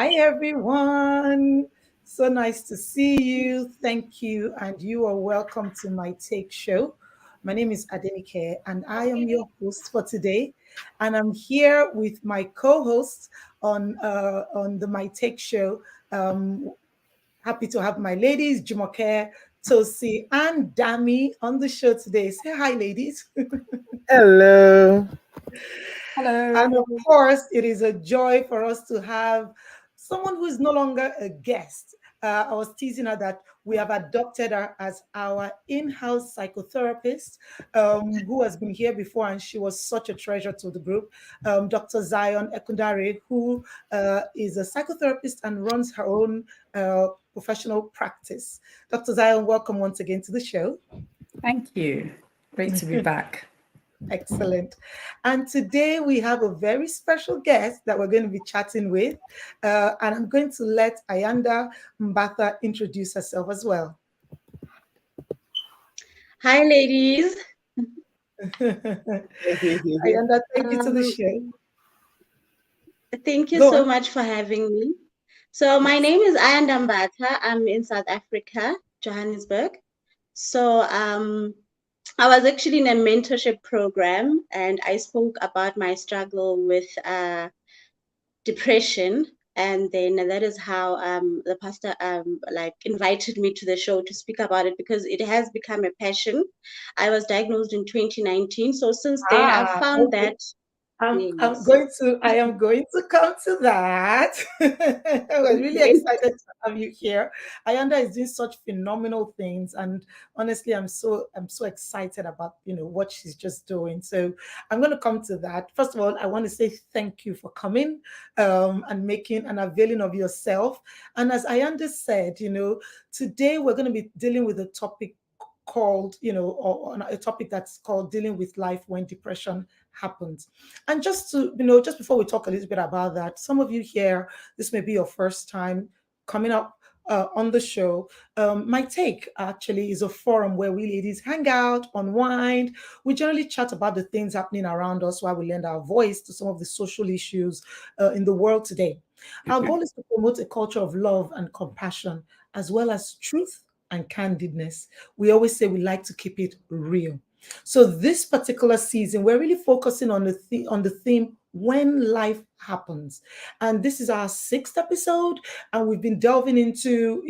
Hi, everyone. So nice to see you. Thank you. And you are welcome to my Take Show. My name is Adenike, and I am your host for today. And I'm here with my co-host on the My Take Show. Um, Happy to have my ladies, Jumoke, Tosi, and Dami on the show today. Say hi, ladies. Hello. And Hello. of course, it is a joy for us to have someone who is no longer a guest. I was teasing her that we have adopted her as our in-house psychotherapist, who has been here before, and she was such a treasure to the group. Dr. Zion Ekundare, who is a psychotherapist and runs her own professional practice. Dr. Zion, welcome once again to the show. Thank you. Great to be back. Excellent. And today we have a very special guest that we're going to be chatting with. And I'm going to let Ayanda Mbatha introduce herself as well. Hi, ladies. Ayanda, take it to the Um, show. Thank you Go so on. much for having me. So, my Yes. name is Ayanda Mbata. I'm in South Africa, Johannesburg. So, I was actually in a mentorship program and I spoke about my struggle with depression. And then that is how the pastor like invited me to the show to speak about it because it has become a passion. I was diagnosed in 2019. So since then, I've Ah, found okay. that yes. I am going to come to that. I was really excited to have you here. Ayanda is doing such phenomenal things, and honestly, I'm so excited about what she's just doing. So I'm going to come to that. First of all, I want to say thank you for coming and making an availing of yourself. And as Ayanda said, today we're going to be dealing with a topic called, or on a topic that's called dealing with life when depression happens. And just to, just before we talk a little bit about that, some of you here, this may be your first time coming up on the show. My Take actually is a forum where we ladies hang out, unwind. We generally chat about the things happening around us while we lend our voice to some of the social issues in the world today. Our goal is to promote a culture of love and compassion, as well as truth and candidness. We always say we like to keep it real. So this particular season, we're really focusing on the theme when life happens. And this is our sixth episode, and we've been delving into,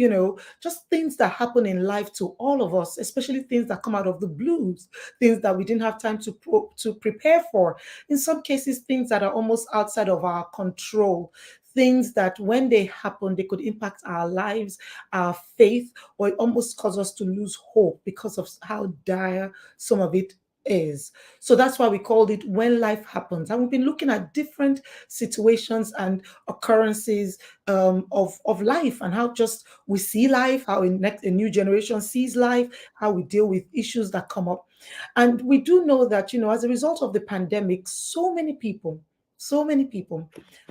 just things that happen in life to all of us, especially things that come out of the blues, things that we didn't have time to prepare for. In some cases, things that are almost outside of our control. Things that when they happen, they could impact our lives, our faith, or it almost cause us to lose hope because of how dire some of it is. So that's why we called it When Life Happens. And we've been looking at different situations and occurrences of life and how just we see life, how a new generation sees life, how we deal with issues that come up. And we do know that, as a result of the pandemic, so many people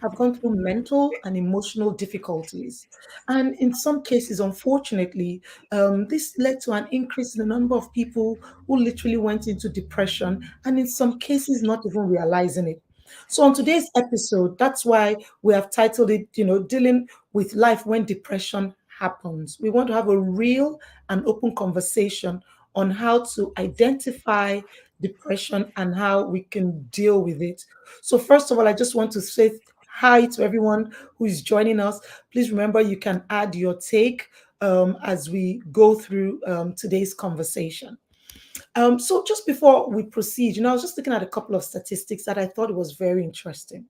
have gone through mental and emotional difficulties. And in some cases, unfortunately, this led to an increase in the number of people who literally went into depression, and in some cases, not even realizing it. So, on today's episode, that's why we have titled it, Dealing with Life When Depression Happens. We want to have a real and open conversation on how to identify depression and how we can deal with it. So, first of all, I just want to say hi to everyone who is joining us. Please remember you can add your take as we go through today's conversation. So just before we proceed, I was just looking at a couple of statistics that I thought was very interesting.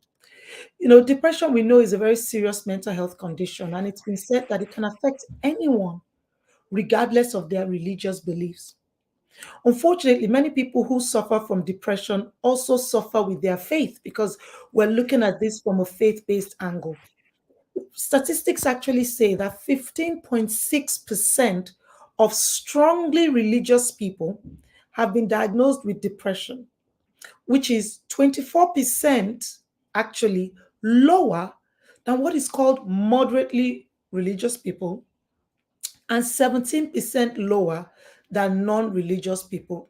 Depression, we know, is a very serious mental health condition, and it's been said that it can affect anyone, regardless of their religious beliefs. Unfortunately, many people who suffer from depression also suffer with their faith because we're looking at this from a faith based angle. Statistics actually say that 15.6% of strongly religious people have been diagnosed with depression, which is 24% actually lower than what is called moderately religious people and 17% lower than non religious people.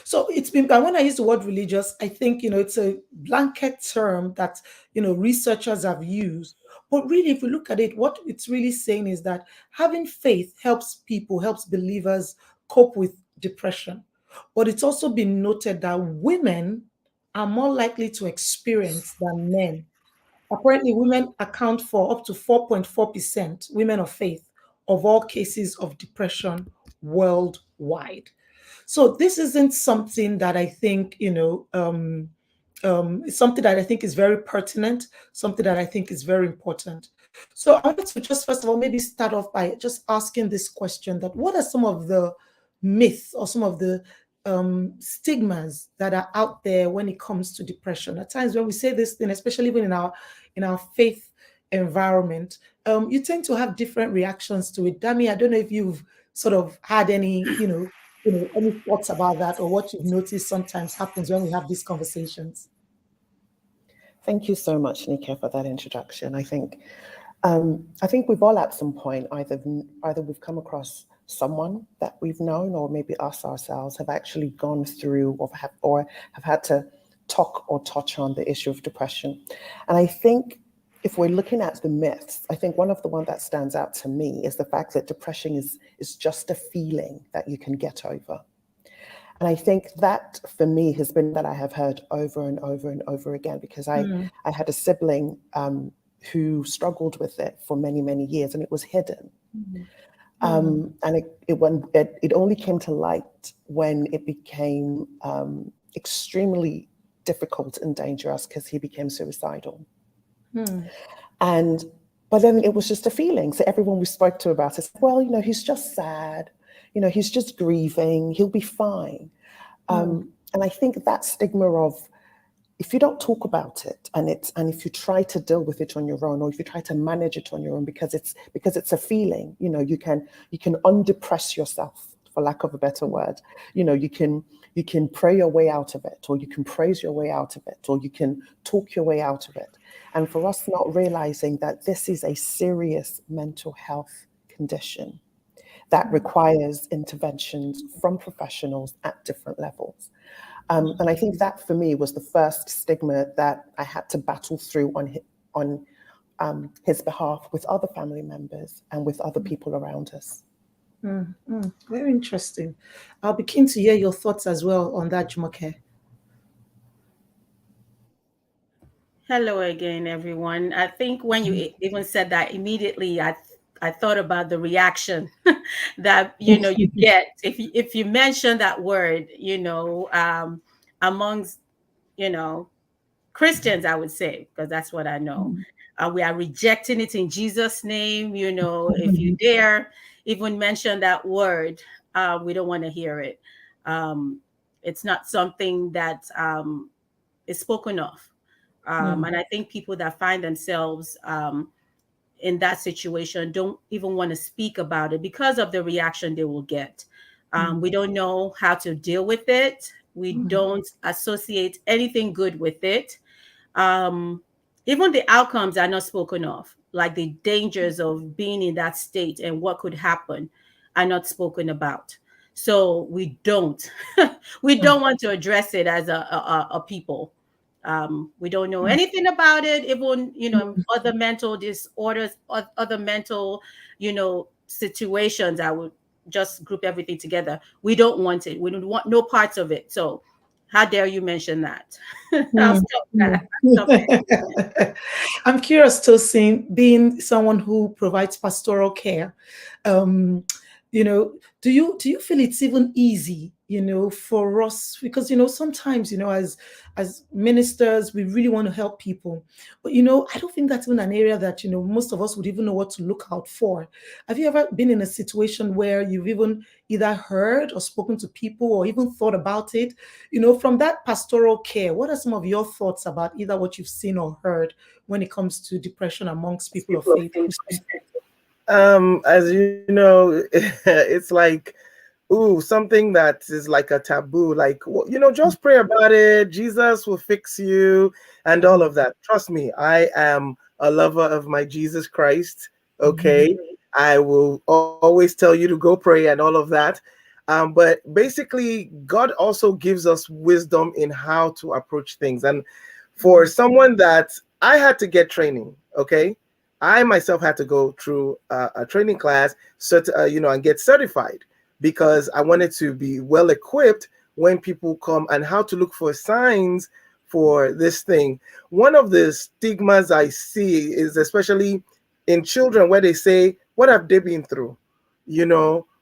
So it's been, and when I use the word religious, I think, it's a blanket term that, researchers have used. But really, if we look at it, what it's really saying is that having faith helps people, helps believers cope with depression. But it's also been noted that women are more likely to experience than men. Apparently, women account for up to 4.4%, women of faith, of all cases of depression worldwide. So this isn't something that I think, it's something that I think is very pertinent, something that I think is very important. So I wanted to just first of all maybe start off by just asking this question: that what are some of the myths or some of the stigmas that are out there when it comes to depression? At times when we say this thing, especially even in our faith environment, you tend to have different reactions to it. Dami, I don't know if you've sort of had any, any thoughts about that, or what you've noticed sometimes happens when we have these conversations. Thank you so much, Nika, for that introduction. I think we've all at some point either we've come across someone that we've known, or maybe us ourselves have actually gone through or have had to talk or touch on the issue of depression. And I think if we're looking at the myths, I think one of the ones that stands out to me is the fact that depression is just a feeling that you can get over. And I think that for me has been that I have heard over and over and over again, because I had a sibling who struggled with it for many, many years, and it was hidden. And it only came to light when it became extremely difficult and dangerous, because he became suicidal. But then it was just a feeling. So everyone we spoke to about it said, well, he's just sad, he's just grieving, he'll be fine. And I think that stigma of, if you don't talk about it and if you try to deal with it on your own, or if you try to manage it on your own because it's a feeling, you can undepress yourself, for lack of a better word. You can pray your way out of it, or you can praise your way out of it, or you can talk your way out of it. And for us not realizing that this is a serious mental health condition that requires interventions from professionals at different levels. And I think that for me was the first stigma that I had to battle through on his behalf, with other family members and with other people around us. Very interesting. I'll be keen to hear your thoughts as well on that, Jumoke. Hello again, everyone. I think when you even said that, immediately I thought about the reaction that you get if you mention that word, amongst Christians, I would say, because that's what I know. We are rejecting it in Jesus' name. If you dare even mention that word, we don't want to hear it. It's not something that is spoken of. And I think people that find themselves in that situation don't even want to speak about it because of the reaction they will get. We don't know how to deal with it. We don't associate anything good with it. Even the outcomes are not spoken of, like the dangers of being in that state and what could happen are not spoken about. So we don't want to address it as a people. We don't know anything about it, even other mental disorders, other mental situations. I would just group everything together. We don't want it. We don't want no parts of it. So how dare you mention that? I'll stop that. I'm curious, Tosin, being someone who provides pastoral care, do you feel it's even easy, for us? Because, sometimes, as ministers, we really want to help people. But, I don't think that's even an area that, most of us would even know what to look out for. Have you ever been in a situation where you've even either heard or spoken to people or even thought about it? From that pastoral care, what are some of your thoughts about either what you've seen or heard when it comes to depression amongst people of faith? As you know, it's like, something that is like a taboo, like, just pray about it, Jesus will fix you, and all of that. Trust me, I am a lover of my Jesus Christ. Okay. I will always tell you to go pray and all of that. But basically, God also gives us wisdom in how to approach things. And for someone that I had to get training, okay? I myself had to go through a training class, and get certified because I wanted to be well equipped when people come and how to look for signs for this thing. One of the stigmas I see is especially in children where they say, "What have they been through?"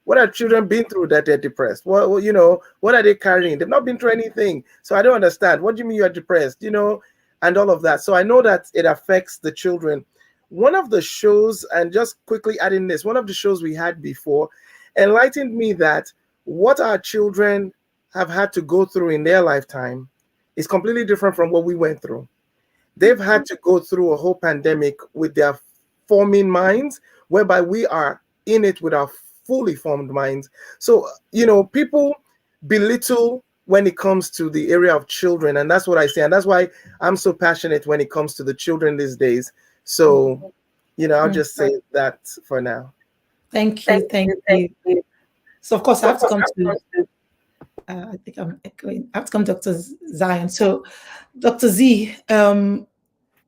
What have children been through that they're depressed? What are they carrying? They've not been through anything. So I don't understand. What do you mean you're depressed? And all of that. So I know that it affects the children. One of the shows, and just quickly adding this, one of the shows we had before enlightened me that what our children have had to go through in their lifetime is completely different from what we went through. They've had to go through a whole pandemic with their forming minds, whereby we are in it with our fully formed minds. So, people belittle when it comes to the area of children. And that's what I say. And that's why I'm so passionate when it comes to the children these days. So, I'll just say that for now. Thank you. Thank you. So, of course, I have to come to, I think I'm echoing. I have to come to Dr. Zion. So, Dr. Z,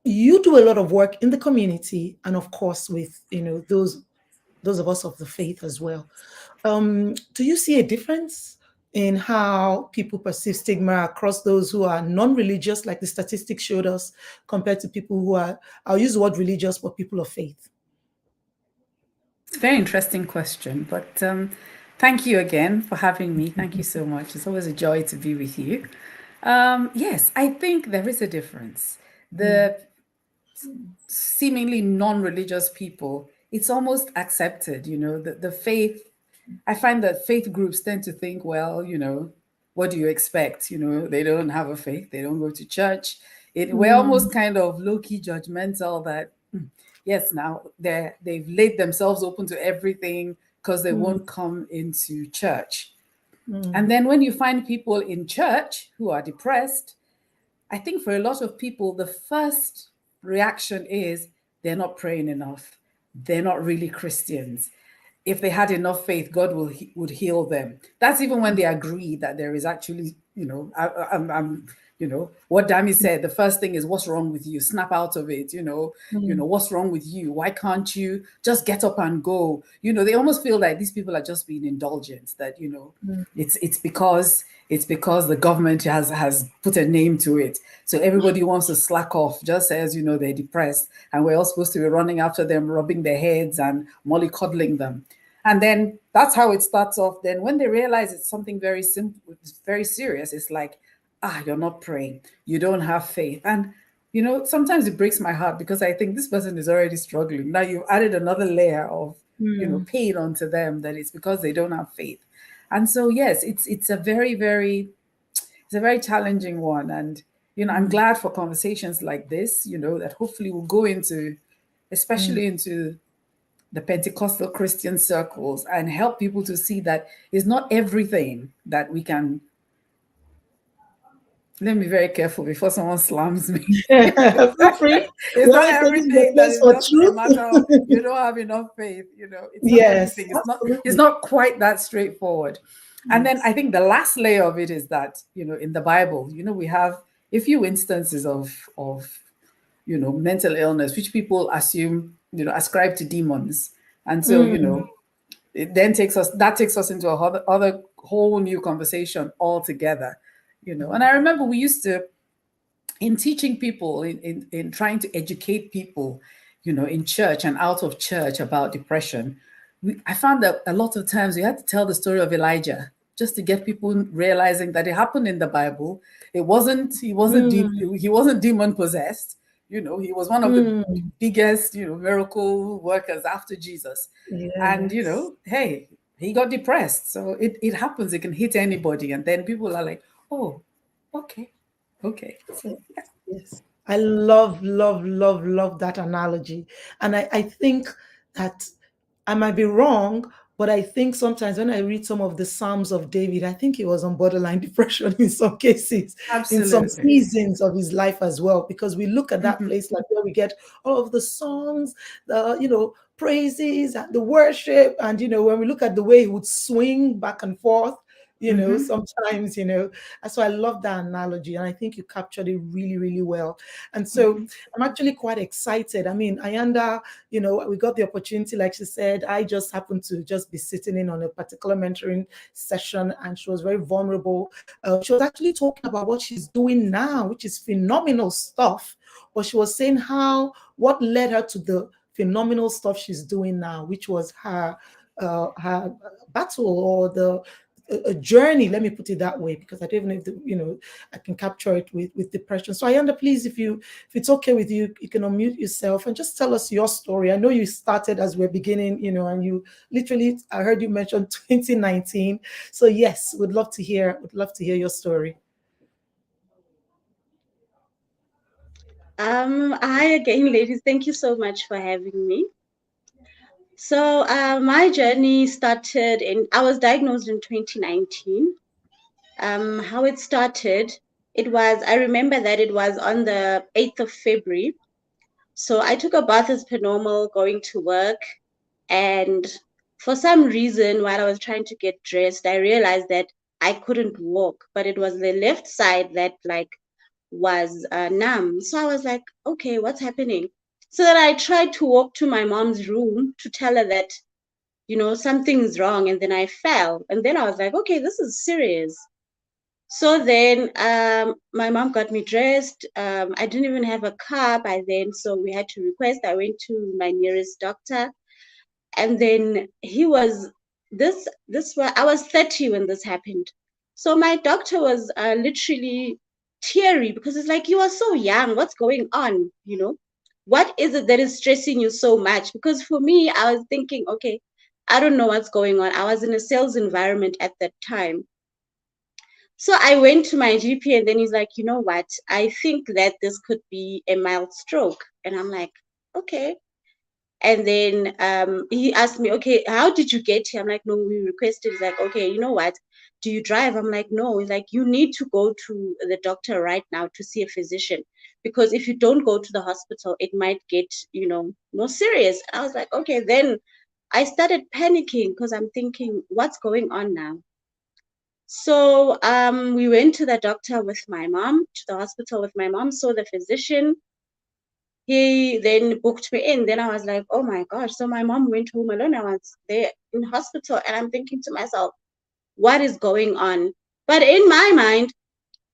you do a lot of work in the community and, of course, with, those of us of the faith as well. Do you see a difference in how people perceive stigma across those who are non-religious, like the statistics showed us, compared to people who are, I'll use the word religious, but people of faith? It's a very interesting question, but thank you again for having me. Thank you so much. It's always a joy to be with you. Yes, I think there is a difference. The seemingly non-religious people, it's almost accepted, the faith. I find that faith groups tend to think, well, what do you expect? They don't have a faith. They don't go to church. We're almost kind of low-key judgmental that, yes, now they've laid themselves open to everything because they won't come into church. And then when you find people in church who are depressed, I think for a lot of people, the first reaction is they're not praying enough. They're not really Christians. If they had enough faith, God would heal them. That's even when they agree that there is actually, what Dami said, the first thing is, what's wrong with you? Snap out of it. What's wrong with you? Why can't you just get up and go? They almost feel like these people are just being indulgent, that, it's because the government has put a name to it. So everybody wants to slack off, just as, they're depressed. And we're all supposed to be running after them, rubbing their heads and mollycoddling them. And then that's how it starts off. Then when they realize it's something very simple, it's very serious, it's like, you're not praying. You don't have faith. And, sometimes it breaks my heart because I think this person is already struggling. Now you've added another layer of, pain onto them, that it's because they don't have faith. And so, yes, it's a very, very, it's a very challenging one. And, I'm glad for conversations like this, that hopefully will go into, especially into the Pentecostal Christian circles, and help people to see that it's not everything that we can. Let me be very careful before someone slams me. Feel free. It's not everything that is just a matter of you don't have enough faith. It's not everything. It's not quite that straightforward. And then I think the last layer of it is that, in the Bible, we have a few instances of mental illness, which people assume, ascribe to demons. And so, it then takes us into a other whole new conversation altogether, And I remember we used to, in teaching people, in trying to educate people, in church and out of church about depression, I found that a lot of times we had to tell the story of Elijah just to get people realizing that it happened in the Bible. He wasn't demon possessed. He was one of the biggest, miracle workers after Jesus. Yes. And, hey, he got depressed. So it happens. It can hit anybody. And then people are like, oh, okay. So, yeah. Yes. I love that analogy. And I think that I might be wrong, but I think sometimes when I read some of the Psalms of David, I think he was on borderline depression in some cases, Absolutely. In some seasons of his life as well, because we look at that place like where we get all of the songs, the, praises and the worship. And, when we look at the way he would swing back and forth sometimes, so I love that analogy, and I think you captured it really, really well. And so I'm actually quite excited. I mean, Ayanda, we got the opportunity, like she said. I just happened to just be sitting in on a particular mentoring session, and she was very vulnerable. She was actually talking about what she's doing now, which is phenomenal stuff. But she was saying what led her to the phenomenal stuff she's doing now, which was her battle, or a journey, let me put it that way, because I don't even know if I can capture it with depression. So Ayanda, please, if it's okay with you, you can unmute yourself and just tell us your story. I know you started as we're beginning, and you literally, I heard you mention 2019. So yes, would love to hear your story. Hi again, ladies. Thank you so much for having me. So my journey started I was diagnosed in 2019. How it started, I remember that it was on the 8th of February. So I took a bath as per normal, going to work. And for some reason, while I was trying to get dressed, I realized that I couldn't walk, but it was the left side that was numb. So I was like, okay, what's happening? So then I tried to walk to my mom's room to tell her that, something's wrong. And then I fell. And then I was like, okay, this is serious. So then my mom got me dressed. I didn't even have a car by then, so we had to request. I went to my nearest doctor, and then he was I was 30 when this happened. So my doctor was literally teary, because it's like, you are so young. What's going on? What is it that is stressing you so much? Because for me, I was thinking, okay, I don't know what's going on. I was in a sales environment at that time. So I went to my GP, and then he's like, you know what? I think that this could be a mild stroke. And I'm like, okay. And then he asked me, okay, how did you get here? I'm like, no, we requested. He's like, okay, you know what? Do you drive? I'm like, no. He's like, you need to go to the doctor right now to see a physician, because if you don't go to the hospital, it might get, more serious. And I was like, okay. Then I started panicking, because I'm thinking, what's going on now? So we went to the doctor with my mom, to the hospital with my mom, saw the physician. He then booked me in. Then I was like, oh my gosh. So my mom went home alone. I was there in hospital, and I'm thinking to myself, what is going on? But in my mind,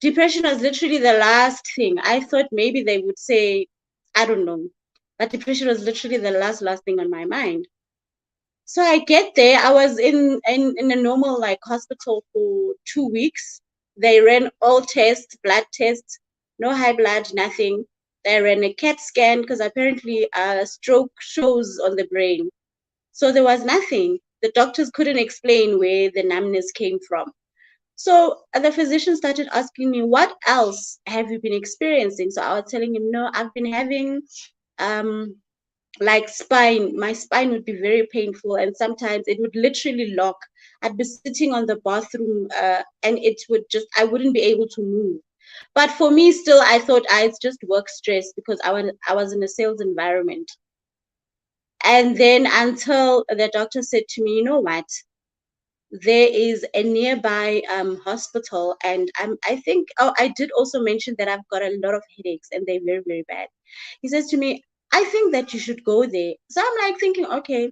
depression was literally the last thing. I thought maybe they would say, I don't know. But depression was literally the last thing on my mind. So I get there. I was in a normal hospital for 2 weeks. They ran all tests, blood tests, no high blood, nothing. They ran a CAT scan, because apparently a stroke shows on the brain. So there was nothing. The doctors couldn't explain where the numbness came from. So the physician started asking me, what else have you been experiencing? So I was telling him, no, I've been having my spine would be very painful, and sometimes it would literally lock. I'd be sitting on the bathroom and I wouldn't be able to move. But for me, still, I thought it's just work stress, because I was in a sales environment. And then until the doctor said to me, you know what, there is a nearby hospital, and I think, I did also mention that I've got a lot of headaches, and they're very, very bad. He says to me, I think that you should go there. So I'm like thinking, okay,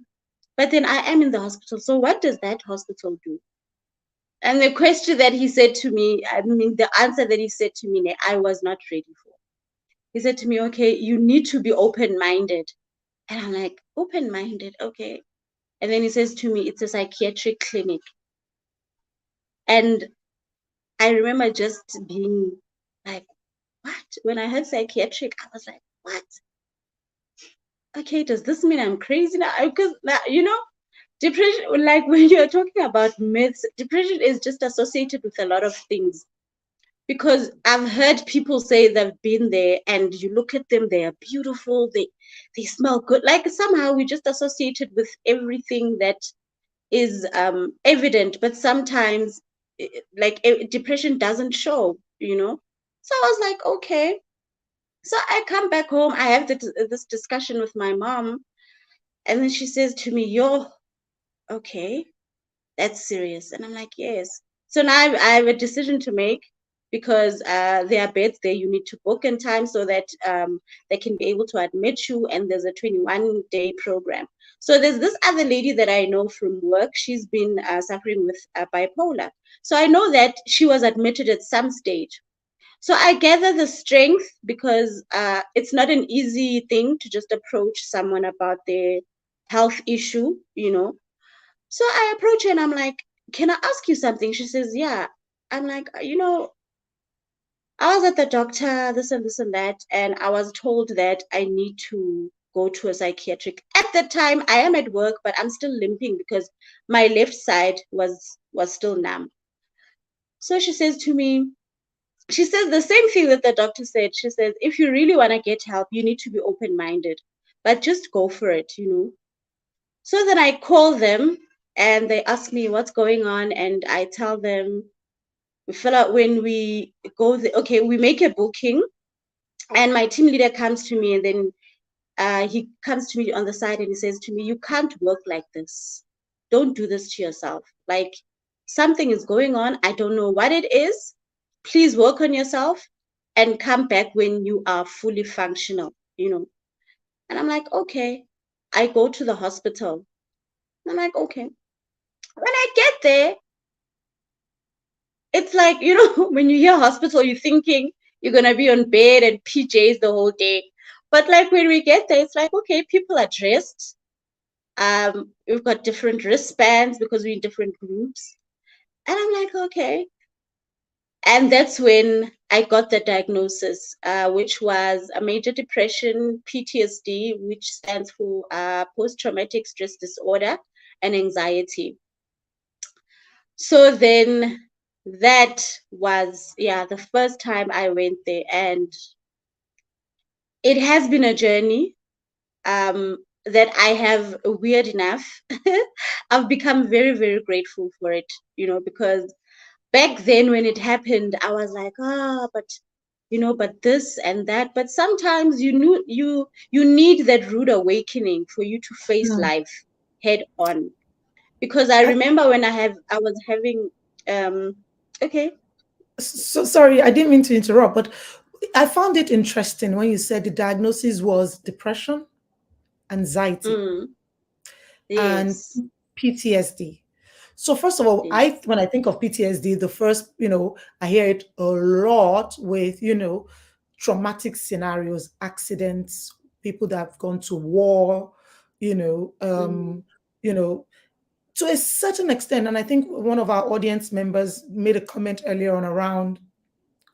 but then I am in the hospital. So what does that hospital do? And the question that he said to me, the answer that he said to me, I was not ready for. He said to me, okay, you need to be open-minded. And I'm like, open-minded, okay. And then he says to me, it's a psychiatric clinic. And I remember just being like, what? When I heard psychiatric, I was like, what? Okay, does this mean I'm crazy now? Because, depression, like when you're talking about myths, depression is just associated with a lot of things. Because I've heard people say they've been there, and you look at them, they are beautiful, they smell good. Like somehow we just associated with everything that is evident, but sometimes depression doesn't show. So I was like, okay. So I come back home, I have this discussion with my mom, and then she says to me, yo, okay, that's serious. And I'm like, yes. So now I have a decision to make, because there are beds there you need to book in time so that they can be able to admit you, and there's a 21-day program. So there's this other lady that I know from work. She's been suffering with bipolar. So I know that she was admitted at some stage. So I gather the strength, because it's not an easy thing to just approach someone about their health issue, you know. So I approach her and I'm like, can I ask you something? She says, yeah. I'm like, you know, I was at the doctor, this and this and that, and I was told that I need to go to a psychiatric. At the time, I am at work, but I'm still limping because my left side was still numb. So she says to me, she says the same thing that the doctor said. She says, if you really want to get help, you need to be open-minded, but just go for it, you know. So then I call them and they ask me what's going on, and I tell them, we fill out when we go, okay, we make a booking, and my team leader comes to me, and then he comes to me on the side and he says to me, you can't work like this. Don't do this to yourself. Like, something is going on. I don't know what it is. Please work on yourself and come back when you are fully functional, you know. And I'm like, okay. I go to the hospital. I'm like, okay. When I get there, it's like, you know, when you hear hospital, you're thinking you're going to be on bed and PJs the whole day. But like when we get there, it's like, okay, people are dressed. We've got different wristbands because we're in different groups. And I'm like, okay. And that's when I got the diagnosis, which was a major depression, PTSD, which stands for post-traumatic stress disorder and anxiety. So then that was, yeah, the first time I went there, and it has been a journey that I have, weird enough, I've become very, very grateful for it, you know, because back then when it happened, I was like, but you know, but this and that. But sometimes you need that rude awakening for you to face life head on. Because I remember when I was having okay. So sorry, I didn't mean to interrupt, but I found it interesting when you said the diagnosis was depression, anxiety, and Yes. PTSD. So first of all, Yes. when I think of PTSD, the first, I hear it a lot with, traumatic scenarios, accidents, people that have gone to war, you know, um, you know, to a certain extent. And I think one of our audience members made a comment earlier on around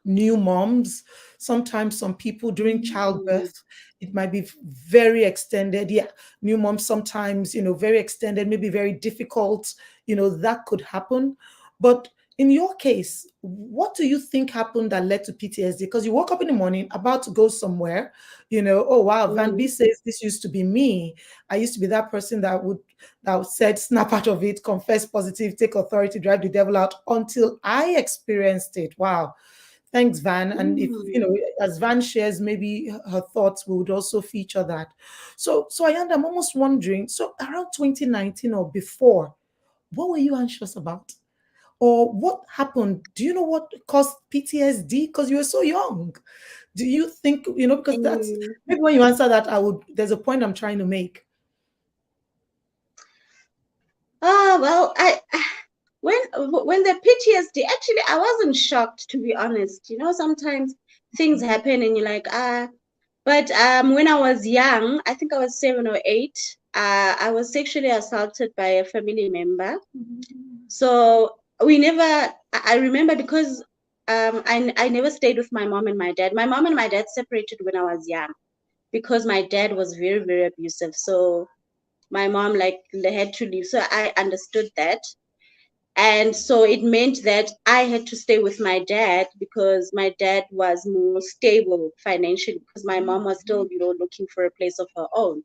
new moms. Sometimes some people during childbirth, it might be very extended. Yeah, new moms sometimes, very extended, maybe very difficult, that could happen. But in your case, what do you think happened that led to PTSD? Because you woke up in the morning about to go somewhere, oh wow, Van B says this used to be me. I used to be that person that said snap out of it, confess positive, take authority, drive the devil out, until I experienced it. Wow. Thanks, Van. And if as Van shares, maybe her thoughts would also feature that. So I'm almost wondering. So around 2019 or before, what were you anxious about, or what happened? Do you know what caused PTSD? Because you were so young. Do you think Because that's maybe when you answer that, There's a point I'm trying to make. Well, when the PTSD, actually, I wasn't shocked, to be honest. You know, sometimes things happen and you're like, But when I was young, I think I was 7 or 8, I was sexually assaulted by a family member. So I remember, because I never stayed with my mom and my dad. My mom and my dad separated when I was young because my dad was very, very abusive. So my mom had to leave. So I understood that. And so it meant that I had to stay with my dad because my dad was more stable financially, because my mom was still, looking for a place of her own.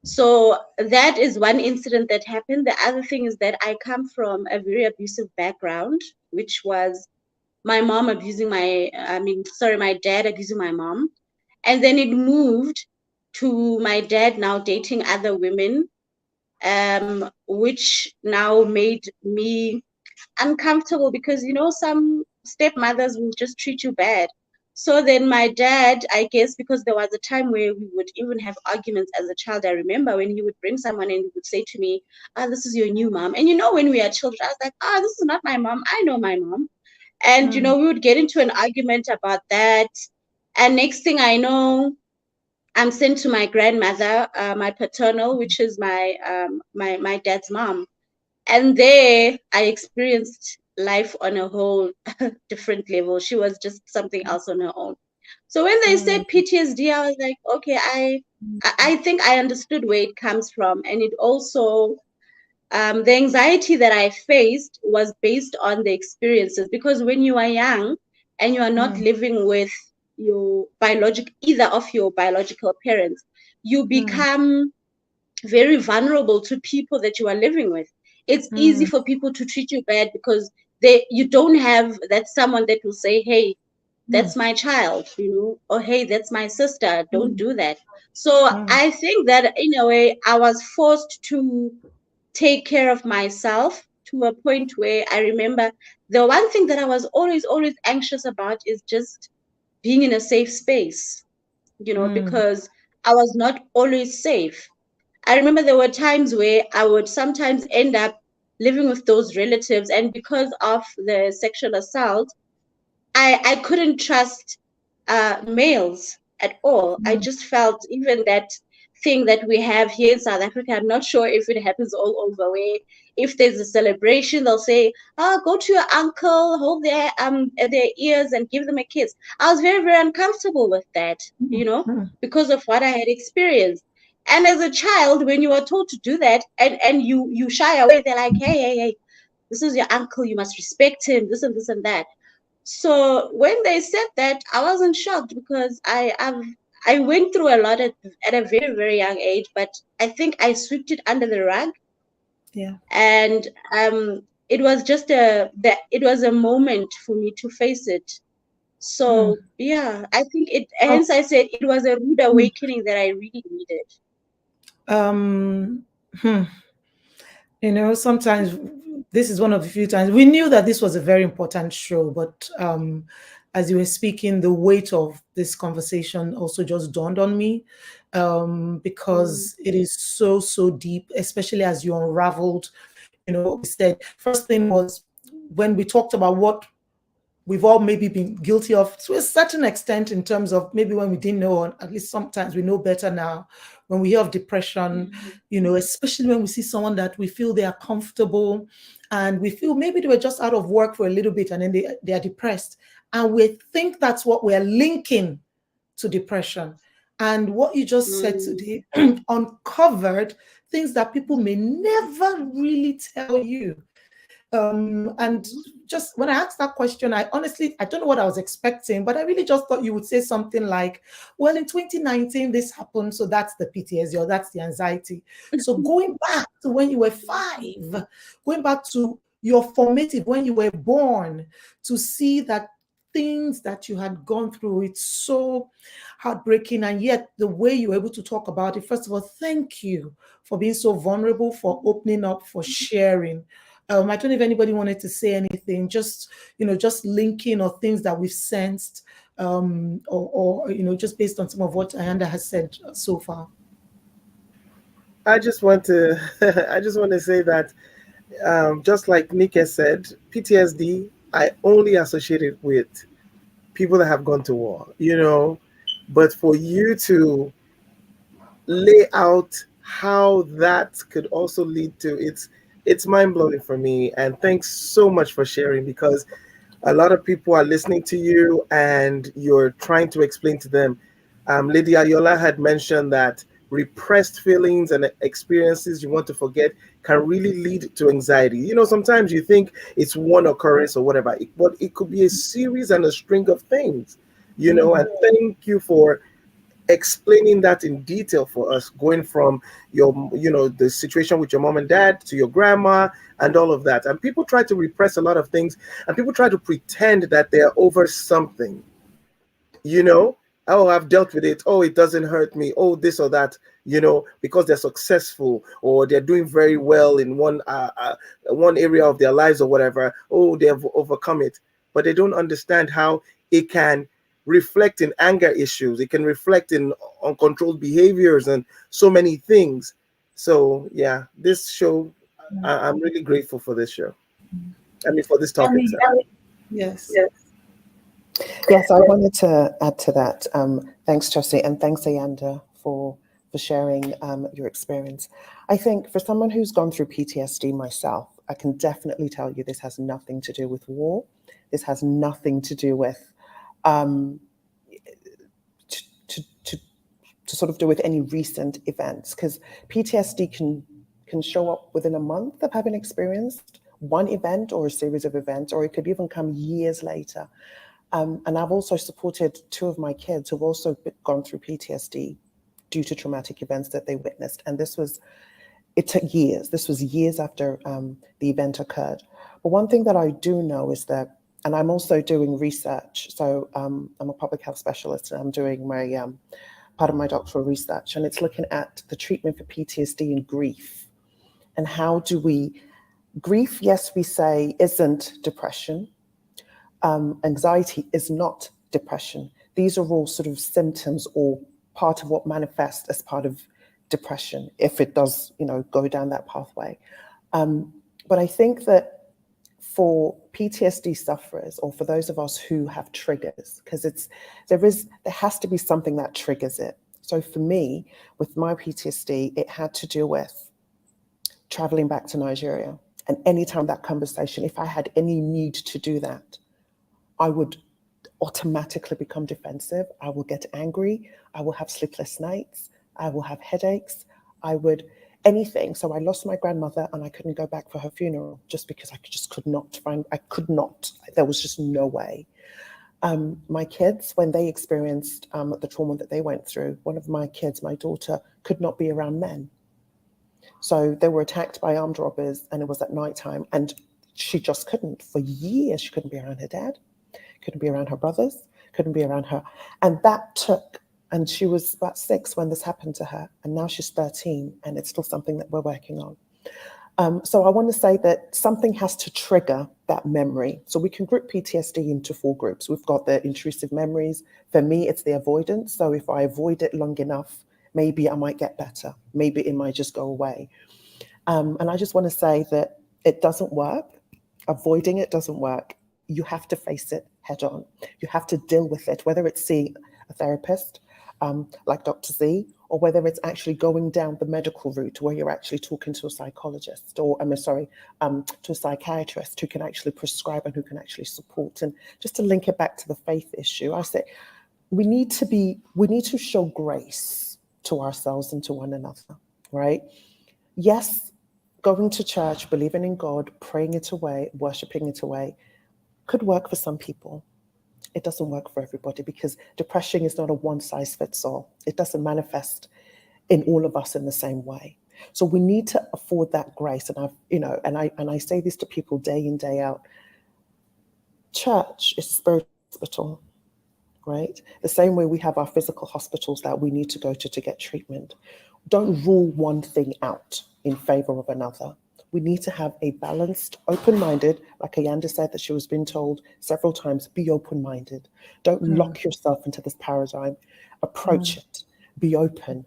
So that is one incident that happened. The other thing is that I come from a very abusive background, which was my mom abusing my dad abusing my mom. And then it moved to my dad now dating other women, which now made me uncomfortable because, you know, some stepmothers will just treat you bad. So then my dad, I guess, because there was a time where we would even have arguments as a child. I remember when he would bring someone and he would say to me, this is your new mom. And, you know, when we are children, I was like, this is not my mom. I know my mom. And, you know, we would get into an argument about that. And next thing I know, I'm sent to my grandmother, my paternal, which is my dad's mom. And there I experienced life on a whole different level. She was just something else on her own. So when they said PTSD, I was like, okay, I think I understood where it comes from. And it also, the anxiety that I faced was based on the experiences, because when you are young and you are not living with either of your biological parents, you become very vulnerable to people that you are living with. It's easy for people to treat you bad because you don't have that someone that will say, hey, that's my child, you know, or hey, that's my sister, don't do that. So I think that in a way I was forced to take care of myself to a point where I remember the one thing that I was always anxious about is just being in a safe space, you know, because I was not always safe. I remember there were times where I would sometimes end up living with those relatives, and because of the sexual assault, I couldn't trust males at all. I just felt even that thing that we have here in South Africa, I'm not sure if it happens all over, where if there's a celebration, they'll say, go to your uncle, hold their ears and give them a kiss. I was very, very uncomfortable with that, you know, because of what I had experienced. And as a child, when you are told to do that and you shy away, they're like, hey, this is your uncle, you must respect him, this and this and that. So when they said that, I wasn't shocked because I went through a lot at a very, very young age, but I think I swept it under the rug. Yeah. And it was just it was a moment for me to face it. So yeah, I think hence I said it was a rude awakening that I really needed. You know, sometimes this is one of the few times we knew that this was a very important show, but as you were speaking, the weight of this conversation also just dawned on me, because it is so deep, especially as you unraveled, you know, we said first thing was when we talked about what we've all maybe been guilty of to a certain extent, in terms of maybe when we didn't know, or at least sometimes we know better now. When we hear of depression, you know, especially when we see someone that we feel they are comfortable and we feel maybe they were just out of work for a little bit and then they are depressed. And we think that's what we're linking to depression. And what you just said today uncovered things that people may never really tell you. And just when I asked that question, I honestly don't know what I was expecting, but I really just thought you would say something like, well, in 2019, this happened, so that's the PTSD or that's the anxiety. So going back to when you were 5, going back to your formative, when you were born, to see that things that you had gone through, it's so heartbreaking. And yet the way you were able to talk about it, first of all, thank you for being so vulnerable, for opening up, for sharing. I don't know if anybody wanted to say anything, just, you know, just linking or things that we've sensed, or you know, just based on some of what Ayanda has said so far. I just want to say that, just like Nika said, PTSD, I only associate it with people that have gone to war, you know, but for you to lay out how that could also lead to it's mind-blowing for me. And thanks so much for sharing, because a lot of people are listening to you and you're trying to explain to them. Lady Ayola had mentioned that repressed feelings and experiences you want to forget can really lead to anxiety. You know, sometimes you think it's one occurrence or whatever, but it could be a series and a string of things, you know. And thank you for explaining that in detail for us, going from your, you know, the situation with your mom and dad to your grandma and all of that. And people try to repress a lot of things, and people try to pretend that they're over something, you know. Oh, I've dealt with it. Oh, it doesn't hurt me. Oh, this or that, because they're successful or they're doing very well in one area of their lives or whatever. Oh, they have overcome it. But they don't understand how it can reflect in anger issues. It can reflect in uncontrolled behaviors and so many things. So, yeah, this show, I'm really grateful for this show. I mean, for this topic, sir. Yes. Yes, I wanted to add to that. Thanks, Josie, and thanks, Ayanda, for sharing your experience. I think for someone who's gone through PTSD myself, I can definitely tell you this has nothing to do with war. This has nothing to do with to sort of do with any recent events, because PTSD can show up within a month of having experienced one event or a series of events, or it could even come years later. And I've also supported two of my kids who've also gone through PTSD due to traumatic events that they witnessed. And it took years. This was years after the event occurred. But one thing that I do know is that, and I'm also doing research. So I'm a public health specialist, and I'm doing my part of my doctoral research, and it's looking at the treatment for PTSD and grief. And how do grief, yes, we say, isn't depression. Anxiety is not depression. These are all sort of symptoms or part of what manifests as part of depression, if it does, go down that pathway. But I think that for PTSD sufferers, or for those of us who have triggers, because there has to be something that triggers it. So for me, with my PTSD, it had to do with traveling back to Nigeria. And anytime that conversation, if I had any need to do that, I would automatically become defensive. I will get angry. I will have sleepless nights. I will have headaches. Anything. So I lost my grandmother and I couldn't go back for her funeral just because I could not. There was just no way. My kids, when they experienced the trauma that they went through, one of my kids, my daughter, could not be around men. So they were attacked by armed robbers, and it was at nighttime, and she just couldn't. For years, she couldn't be around her dad, couldn't be around her brothers, couldn't be around her. And and she was about 6 when this happened to her, and now she's 13, and it's still something that we're working on. So I want to say that something has to trigger that memory. So we can group PTSD into 4 groups. We've got the intrusive memories. For me, it's the avoidance. So if I avoid it long enough, maybe I might get better. Maybe it might just go away. And I just want to say that it doesn't work. Avoiding it doesn't work. You have to face it head on. You have to deal with it, whether it's seeing a therapist, like Dr. Z, or whether it's actually going down the medical route where you're actually talking to a psychologist or, to a psychiatrist who can actually prescribe and who can actually support. And just to link it back to the faith issue, I say we need to show grace to ourselves and to one another, right? Yes, going to church, believing in God, praying it away, worshiping it away, could work for some people. It doesn't work for everybody, because depression is not a one size fits all. It doesn't manifest in all of us in the same way. So we need to afford that grace. And I say this to people day in, day out. Church is spiritual hospital, right? The same way we have our physical hospitals that we need to go to get treatment. Don't rule one thing out in favor of another. We need to have a balanced, open-minded, like Ayanda said that she was being told several times, be open-minded. Don't lock yourself into this paradigm. Approach it. Be open.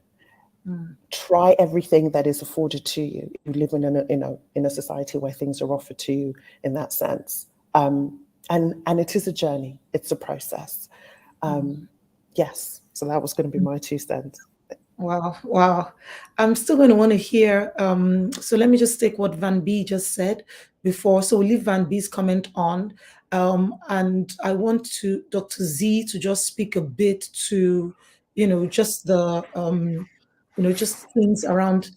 Try everything that is afforded to you. You live in a society where things are offered to you in that sense. And it is a journey. It's a process. Yes. So that was going to be my 2 cents. Wow. I'm still going to want to hear. So let me just take what Van B just said before. So we'll leave Van B's comment on. And I want Dr. Z to just speak a bit to, just the, just things around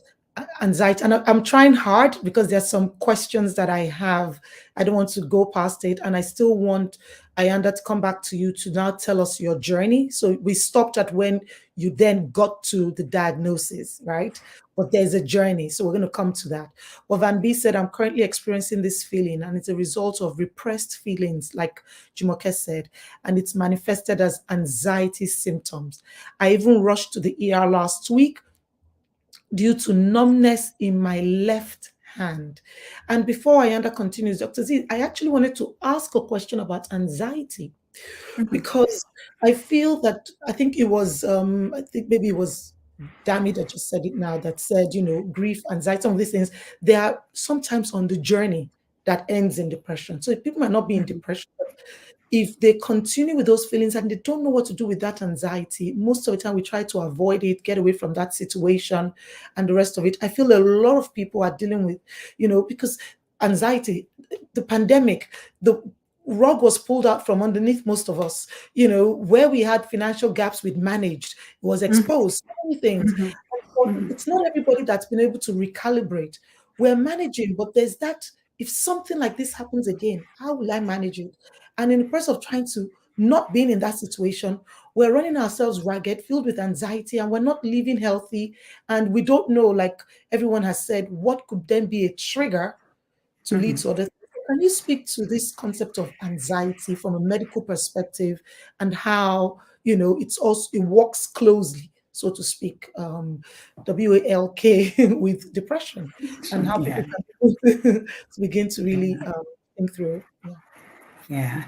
anxiety. And I'm trying hard because there's some questions that I have. I don't want to go past it. And I still want Ayanda, to come back to you to now tell us your journey. So we stopped at when you then got to the diagnosis, right? But there's a journey. So we're going to come to that. Well, Van B said, I'm currently experiencing this feeling, and it's a result of repressed feelings, like Jumoke said, and it's manifested as anxiety symptoms. I even rushed to the ER last week due to numbness in my left hand. And before Ayanda continues, Dr. Z, I actually wanted to ask a question about anxiety because I feel that I think maybe it was Dami that just said it now, that said, grief, anxiety, some of these things, they are sometimes on the journey that ends in depression. So people might not be in depression, but if they continue with those feelings and they don't know what to do with that anxiety, most of the time we try to avoid it, get away from that situation and the rest of it. I feel a lot of people are dealing with, because anxiety, the pandemic, the rug was pulled out from underneath most of us, where we had financial gaps we'd managed, it was exposed, so many things. It's not everybody that's been able to recalibrate. We're managing, but there's that, if something like this happens again, how will I manage it? And in the process of trying to not being in that situation, we're running ourselves ragged, filled with anxiety, and we're not living healthy. And we don't know, like everyone has said, what could then be a trigger to lead to other things. Can you speak to this concept of anxiety from a medical perspective and how, it works closely, so to speak, WALK with depression, and how people can begin to really think through it? Yeah.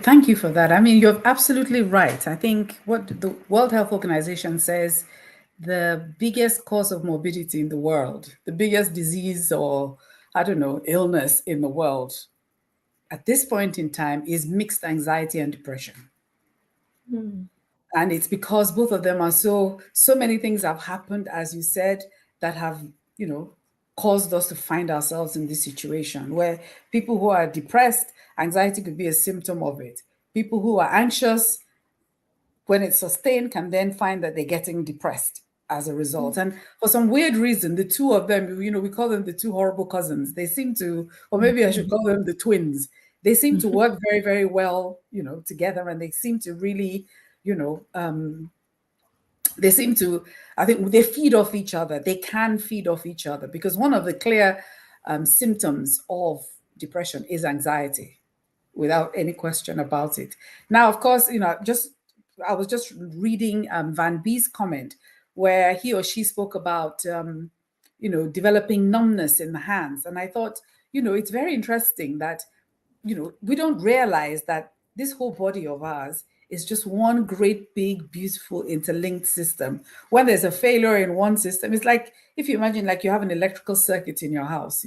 Thank you for that. I mean, you're absolutely right. I think what the World Health Organization says, the biggest cause of morbidity in the world, the biggest disease or, I don't know, illness in the world at this point in time is mixed anxiety and depression. And it's because both of them are so many things have happened, as you said, that have, caused us to find ourselves in this situation where people who are depressed, anxiety could be a symptom of it. People who are anxious, when it's sustained, can then find that they're getting depressed as a result. And for some weird reason, the two of them, we call them the two horrible cousins. They seem to, or maybe I should call them the twins. They seem to work very, very well, together, and they seem to really, they seem to, I think they feed off each other. They can feed off each other, because one of the clear symptoms of depression is anxiety, without any question about it. Now, of course, I was just reading Van B's comment where he or she spoke about, developing numbness in the hands. And I thought, it's very interesting that, we don't realize that this whole body of ours is just one great, big, beautiful, interlinked system. When there's a failure in one system, it's like, if you imagine like you have an electrical circuit in your house,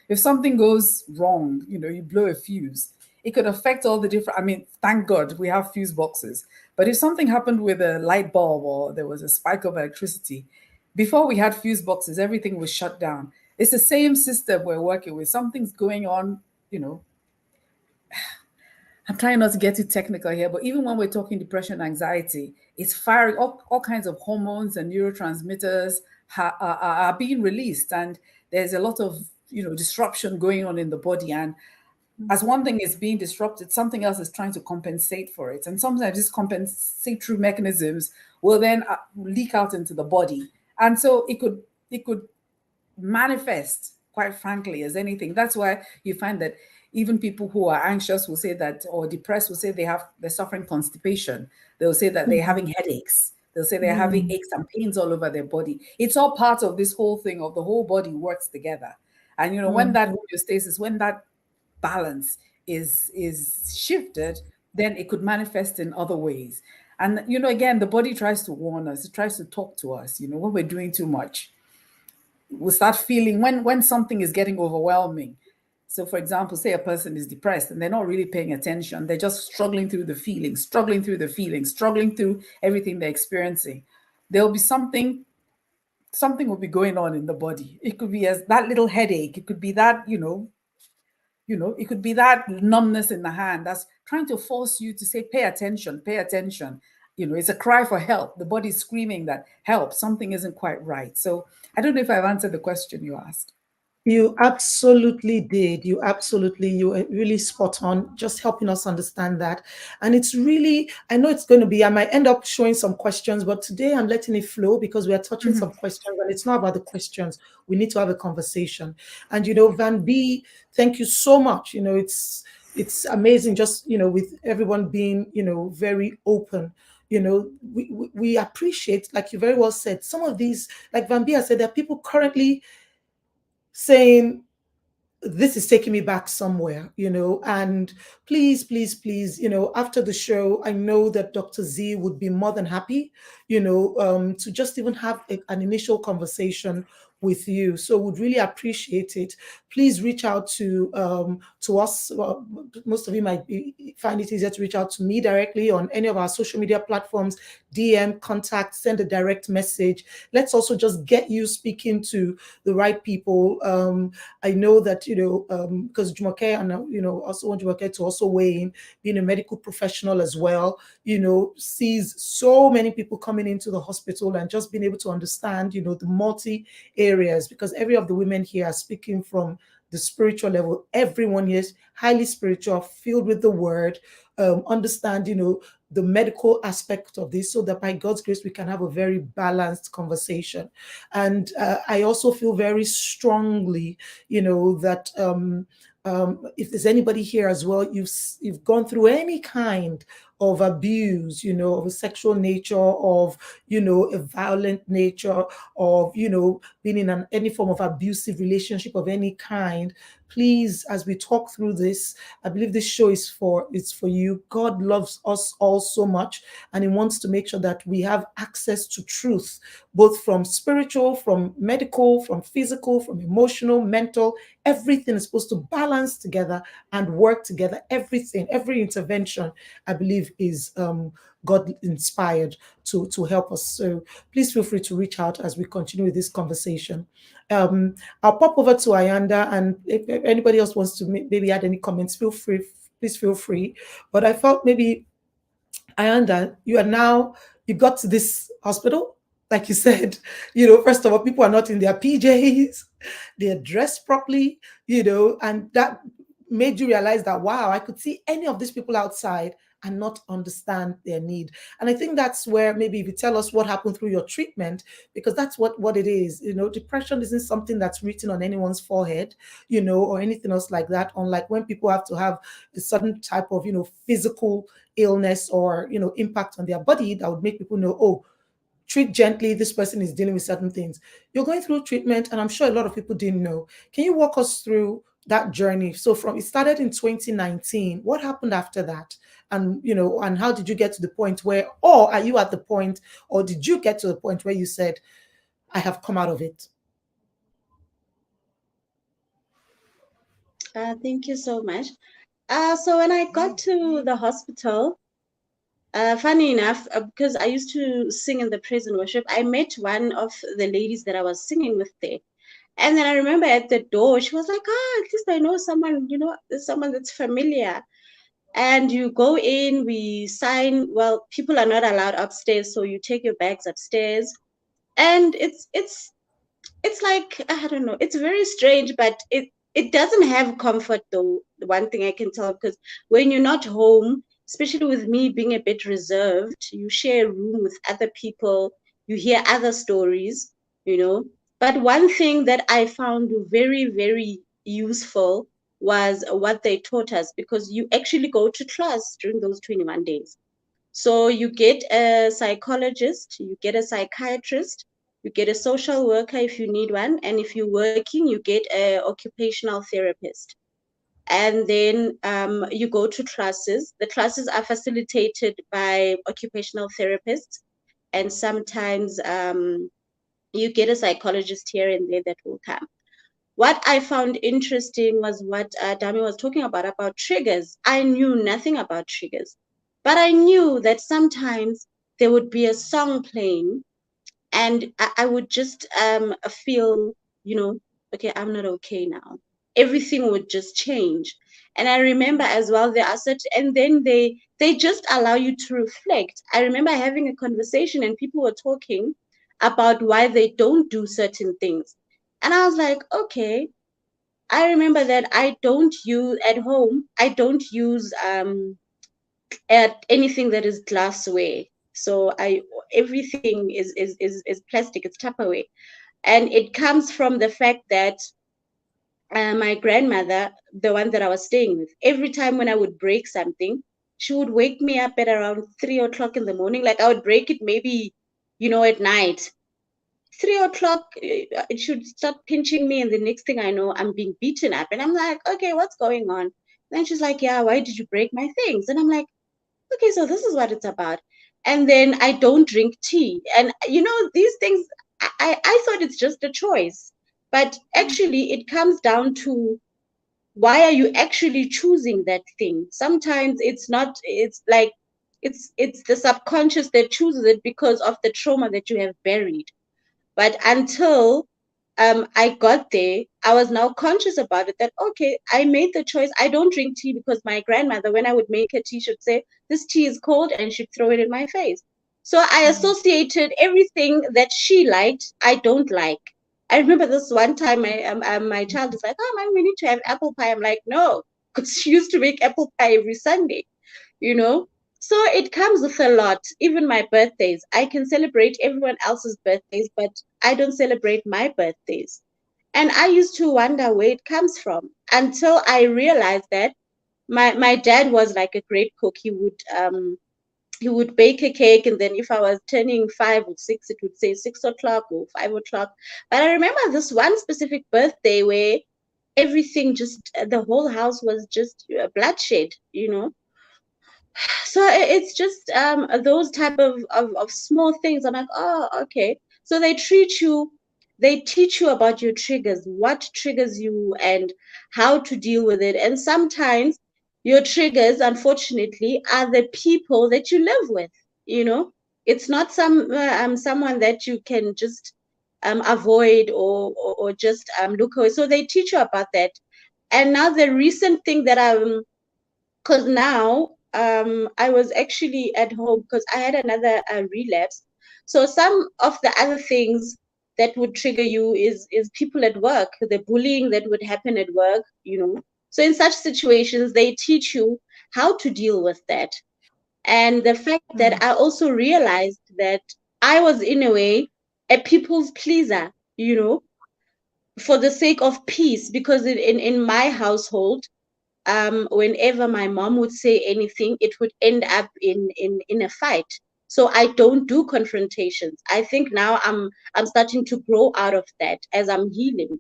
if something goes wrong, you blow a fuse, it could affect all the different, thank God we have fuse boxes. But if something happened with a light bulb or there was a spike of electricity, before we had fuse boxes, everything was shut down. It's the same system we're working with. Something's going on, I'm trying not to get too technical here, but even when we're talking depression, anxiety, it's firing all kinds of hormones and neurotransmitters are being released. And there's a lot of, disruption going on in the body. And as one thing is being disrupted, something else is trying to compensate for it. And sometimes these compensatory mechanisms will then leak out into the body. And so it could manifest, quite frankly, as anything. That's why you find that even people who are anxious will say that, or depressed will say they're suffering constipation. They'll say that they're having headaches. They'll say they're having aches and pains all over their body. It's all part of this whole thing of the whole body works together. And when that homeostasis, when that balance is shifted, then it could manifest in other ways. And again, the body tries to warn us. It tries to talk to us. When we're doing too much, we'll start feeling when something is getting overwhelming. So, for example, say a person is depressed and they're not really paying attention. They're just struggling through the feelings, struggling through everything they're experiencing. There'll be something will be going on in the body. It could be as that little headache. It could be that, it could be that numbness in the hand that's trying to force you to say, pay attention, pay attention. It's a cry for help. The body's screaming that help, something isn't quite right. So I don't know if I've answered the question you asked. You absolutely did. You were really spot on, just helping us understand that. And it's really, I know it's going to be, I might end up showing some questions, but today I'm letting it flow because we are touching some questions and it's not about the questions. We need to have a conversation. And, Van B, thank you so much. It's amazing just, with everyone being, very open. We appreciate, like you very well said, some of these, like Van B has said, there are people currently saying, this is taking me back somewhere, and please, after the show, I know that Dr. Z would be more than happy, to just even have an initial conversation with you. So would really appreciate it. Please reach out to us. Most of you might find it easier to reach out to me directly on any of our social media platforms, DM, contact, send a direct message. Let's also just get you speaking to the right people. I know that, because Jumoke, and, also want Jumoke to also weigh in, being a medical professional as well, sees so many people coming into the hospital and just being able to understand, the multi areas, because every of the women here are speaking from the spiritual level. Everyone here is highly spiritual, filled with the word, understand, the medical aspect of this, so that by God's grace, we can have a very balanced conversation. And I also feel very strongly, that if there's anybody here as well, you've gone through any kind of abuse, of a sexual nature, of, a violent nature, of, being in any form of abusive relationship of any kind, please, as we talk through this, I believe this show is for you. God loves us all so much, and He wants to make sure that we have access to truth, both from spiritual, from medical, from physical, from emotional, mental. Everything is supposed to balance together and work together. Everything, every intervention, I believe, is God inspired to help us. So please feel free to reach out as we continue with this conversation. I'll pop over to Ayanda, and if anybody else wants to maybe add any comments, please feel free. But I felt maybe, Ayanda, you got to this hospital, like you said, first of all, people are not in their PJs, they're dressed properly, and that made you realize that, wow, I could see any of these people outside and not understand their need. And I think that's where maybe if you tell us what happened through your treatment, because that's what it is. Depression isn't something that's written on anyone's forehead, or anything else like that. Unlike when people have to have a certain type of, physical illness or, impact on their body that would make people know, oh, treat gently, this person is dealing with certain things. You're going through treatment, and I'm sure a lot of people didn't know. Can you walk us through that journey? So it started in 2019. What happened after that? And and how did you get to the point where, or are you at the point, or did you get to the point where you said, I have come out of it? Thank you so much. So when I got to the hospital, funny enough, because I used to sing in the praise and worship, I met one of the ladies that I was singing with there. And then I remember at the door, she was like, at least I know someone, someone that's familiar. And you go in, we sign. Well, people are not allowed upstairs, so you take your bags upstairs. And it's like, I don't know, it's very strange, but it doesn't have comfort though. The one thing I can tell, because when you're not home, especially with me being a bit reserved, you share a room with other people, you hear other stories, But one thing that I found very, very useful was what they taught us, because you actually go to class during those 21 days. So you get a psychologist, you get a psychiatrist, you get a social worker if you need one, and if you're working, you get an occupational therapist. And then you go to classes. The classes are facilitated by occupational therapists, and sometimes you get a psychologist here and there that will come. What I found interesting was what Dami was talking about triggers. I knew nothing about triggers, but I knew that sometimes there would be a song playing, and I would just feel, okay, I'm not okay now. Everything would just change. And I remember as well, there are such, and then they just allow you to reflect. I remember having a conversation and people were talking about why they don't do certain things. And I was like, okay, I remember that I don't use at home. I don't use at anything that is glassware. So everything is plastic. It's Tupperware, and it comes from the fact that my grandmother, the one that I was staying with, every time when I would break something, she would wake me up at around 3 o'clock in the morning. Like I would break it maybe, at night. 3 o'clock, it should start pinching me, and the next thing I know, I'm being beaten up, and I'm like, okay, what's going on? Then she's like, yeah, why did you break my things? And I'm like, okay, so this is what it's about. And then I don't drink tea, and these things, I thought it's just a choice, but actually it comes down to why are you actually choosing that thing. Sometimes it's not, it's like it's the subconscious that chooses it because of the trauma that you have buried. But until I got there, I was now conscious about it, that, okay, I made the choice. I don't drink tea because my grandmother, when I would make her tea, she'd say, this tea is cold, and she'd throw it in my face. So I associated everything that she liked, I don't like. I remember this one time, my child was like, oh, man, we need to have apple pie. I'm like, no, because she used to make apple pie every Sunday, you know? So it comes with a lot. Even my birthdays, I can celebrate everyone else's birthdays, but I don't celebrate my birthdays. And I used to wonder where it comes from until I realized that my dad was like a great cook. He would bake a cake, and then if I was turning 5 or 6, it would say 6 o'clock or 5 o'clock. But I remember this one specific birthday where everything just, the whole house was just bloodshed, so it's just those type of small things. I'm like, oh, okay. So they teach you about your triggers, what triggers you, and how to deal with it. And sometimes your triggers, unfortunately, are the people that you live with. It's not someone that you can just avoid, or just look away. So they teach you about that. And now the recent thing that because now I was actually at home because I had another relapse. So some of the other things that would trigger you is people at work, the bullying that would happen at work. So in such situations, they teach you how to deal with that. And the fact that I also realized that I was, in a way, a people's pleaser, for the sake of peace, because in my household, whenever my mom would say anything, it would end up in a fight. So I don't do confrontations. I think now I'm starting to grow out of that as I'm healing.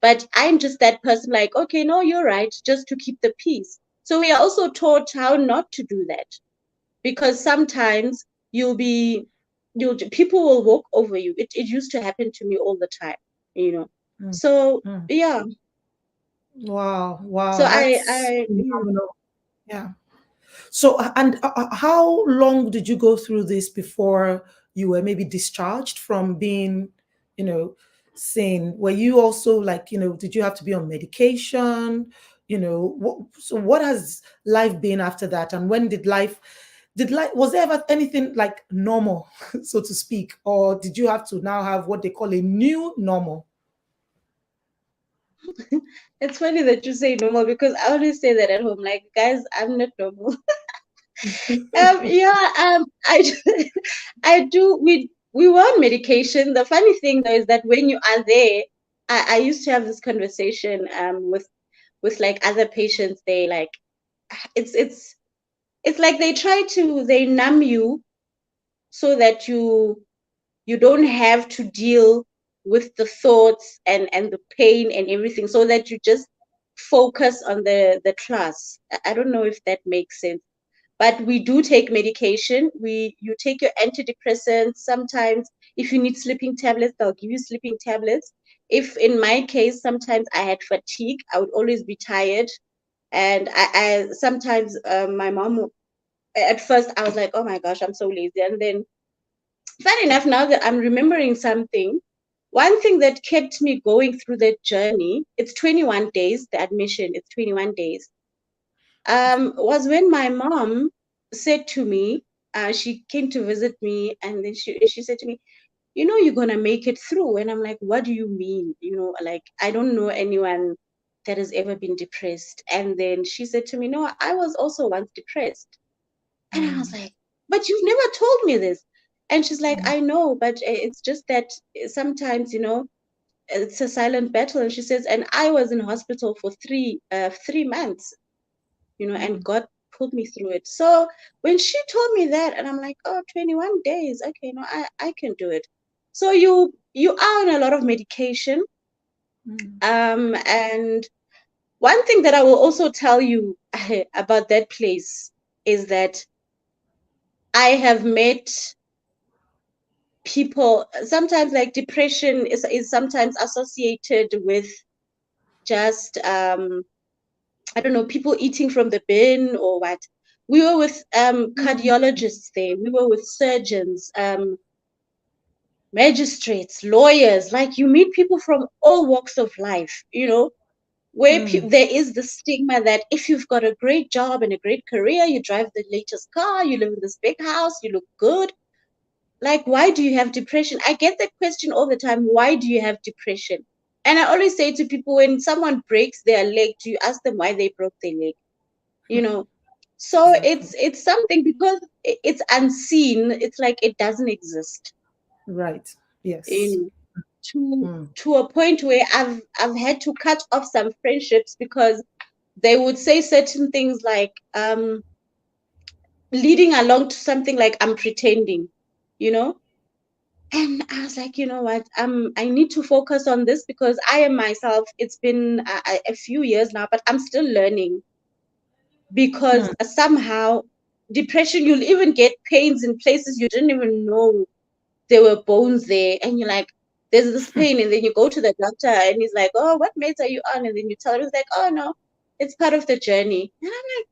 But I'm just that person, like, okay, no, you're right, just to keep the peace. So we are also taught how not to do that, because sometimes people will walk over you. It used to happen to me all the time. So yeah. So Wow, that's I phenomenal. Yeah. So, and how long did you go through this before you were maybe discharged from being, you know, sane? Were you also like, did you have to be on medication? So what has life been after that? And when was there ever anything like normal, so to speak? Or did you have to now have what they call a new normal? It's funny that you say normal, because I always say that at home, like, guys, I'm not normal. Yeah, I do. We were on medication. The funny thing though is that when you are there, I used to have this conversation with like other patients. They like, it's like they numb you so that you don't have to deal with the thoughts and the pain and everything, so that you just focus on the class. I don't know if that makes sense, but we do take medication. You take your antidepressants. Sometimes if you need sleeping tablets, they'll give you sleeping tablets. If in my case, sometimes I had fatigue, I would always be tired. And I sometimes my mom, at first I was like, oh my gosh, I'm so lazy. And then, fun enough, now that I'm remembering something, one thing that kept me going through that journey, it's 21 days, the admission, it's 21 days, was when my mom said to me, she came to visit me, and then she said to me, you're going to make it through. And I'm like, what do you mean? Like, I don't know anyone that has ever been depressed. And then she said to me, no, I was also once depressed. And I was like, but you've never told me this. And she's like, I know, but it's just that sometimes, it's a silent battle. And she says, and I was in hospital for 3 months, and God pulled me through it. So when she told me that, and I'm like, oh, 21 days, okay, no, I can do it. So you are on a lot of medication. And one thing that I will also tell you about that place is that I have met people. Sometimes, like, depression is sometimes associated with just I don't know, people eating from the bin or what. We were with cardiologists there. We were with surgeons, magistrates, lawyers. Like, you meet people from all walks of life, where there is the stigma that if you've got a great job and a great career, you drive the latest car, you live in this big house, you look good. Like, why do you have depression? I get that question all the time. Why do you have depression? And I always say to people, when someone breaks their leg, do you ask them why they broke their leg? So Exactly. it's something, because it's unseen. It's like it doesn't exist. Right. Yes. To a point where I've had to cut off some friendships because they would say certain things like leading along to something like I'm pretending, And I was like, you know what? I need to focus on this because I am myself. It's been a few years now, but I'm still learning. Because somehow depression, you'll even get pains in places you didn't even know there were bones there, and you're like, there's this pain, and then you go to the doctor and he's like, oh, what meds are you on? And then you tell him, he's like, oh no, it's part of the journey. And I'm like,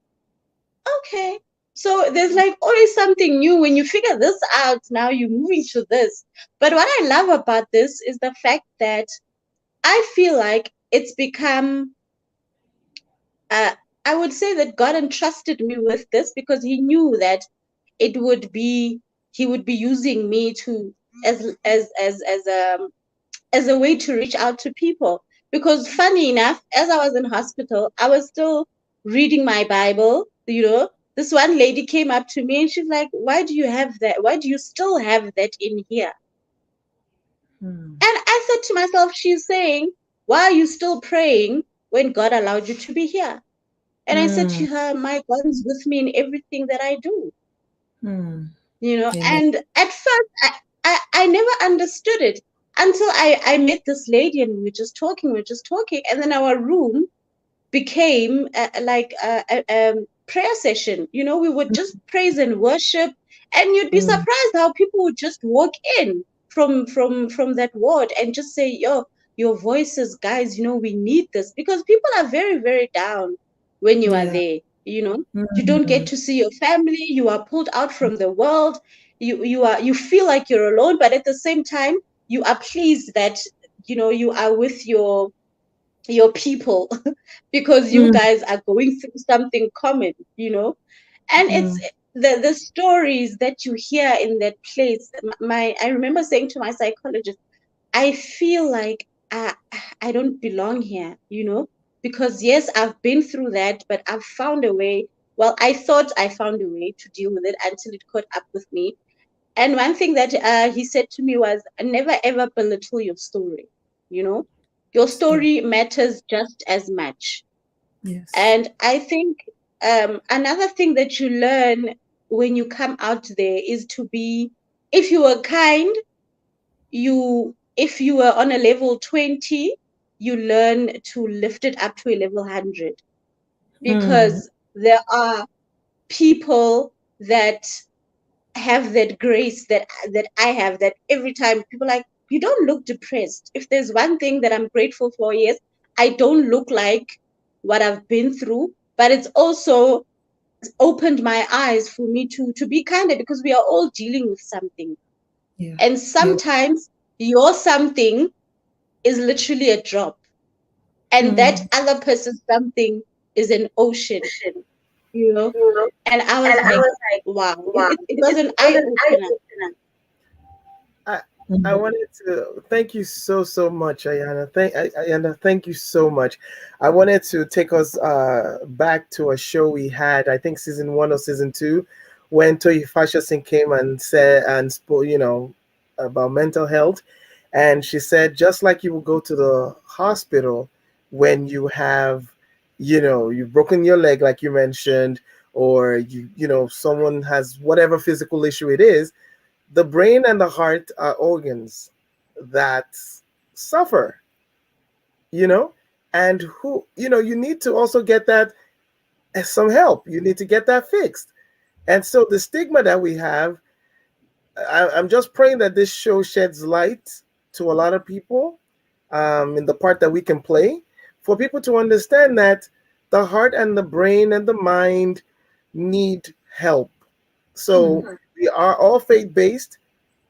okay. So there's like always something new. When you figure this out, now you're moving to this. But what I love about this is the fact that I feel like it's become I would say that God entrusted me with this because he knew that he would be using me to as a way to reach out to people. Because funny enough, as I was in hospital, I was still reading my Bible. This one lady came up to me and she's like, why do you have that? Why do you still have that in here? And I said to myself, she's saying, why are you still praying when God allowed you to be here? And I said to her, my God is with me in everything that I do. And at first I never understood it until I met this lady and we were just talking, and then our room became like a prayer session. We would just praise and worship, and you'd be surprised how people would just walk in from that ward and just say, yo, your voices, guys, we need this, because people are very, very down when you are there. You don't get to see your family, you are pulled out from the world, you feel like you're alone, but at the same time you are pleased that you are with your people because you guys are going through something common. And it's the stories that you hear in that place. I remember saying to my psychologist, I feel like I don't belong here, because yes, I've been through that, but I've found a way. Well, I thought I found a way to deal with it until it caught up with me. And one thing that he said to me was, never ever belittle your story. Your story matters just as much. Yes. And I think another thing that you learn when you come out there is to be, if you were kind, if you were on a level 20, you learn to lift it up to a level 100, because there are people that have that grace that I have, that every time people are like, you don't look depressed. If there's one thing that I'm grateful for, yes, I don't look like what I've been through, but it's also opened my eyes for me to be kinder, because we are all dealing with something. And sometimes your something is literally a drop, and that other person's something is an ocean, and I was like, wow, it was an eye opener. I wanted to thank you so much, Ayana. Ayana, thank you so much. I wanted to take us back to a show we had, I think season 1 or season 2, when Toyi Fashasin came and said and spoke, about mental health, and she said just like you will go to the hospital when you have, you've broken your leg, like you mentioned, or someone has whatever physical issue it is. The brain and the heart are organs that suffer, and you need to also get that some help. You need to get that fixed. And so the stigma that we have, I'm just praying that this show sheds light to a lot of people, in the part that we can play, for people to understand that the heart and the brain and the mind need help. So we are all faith-based.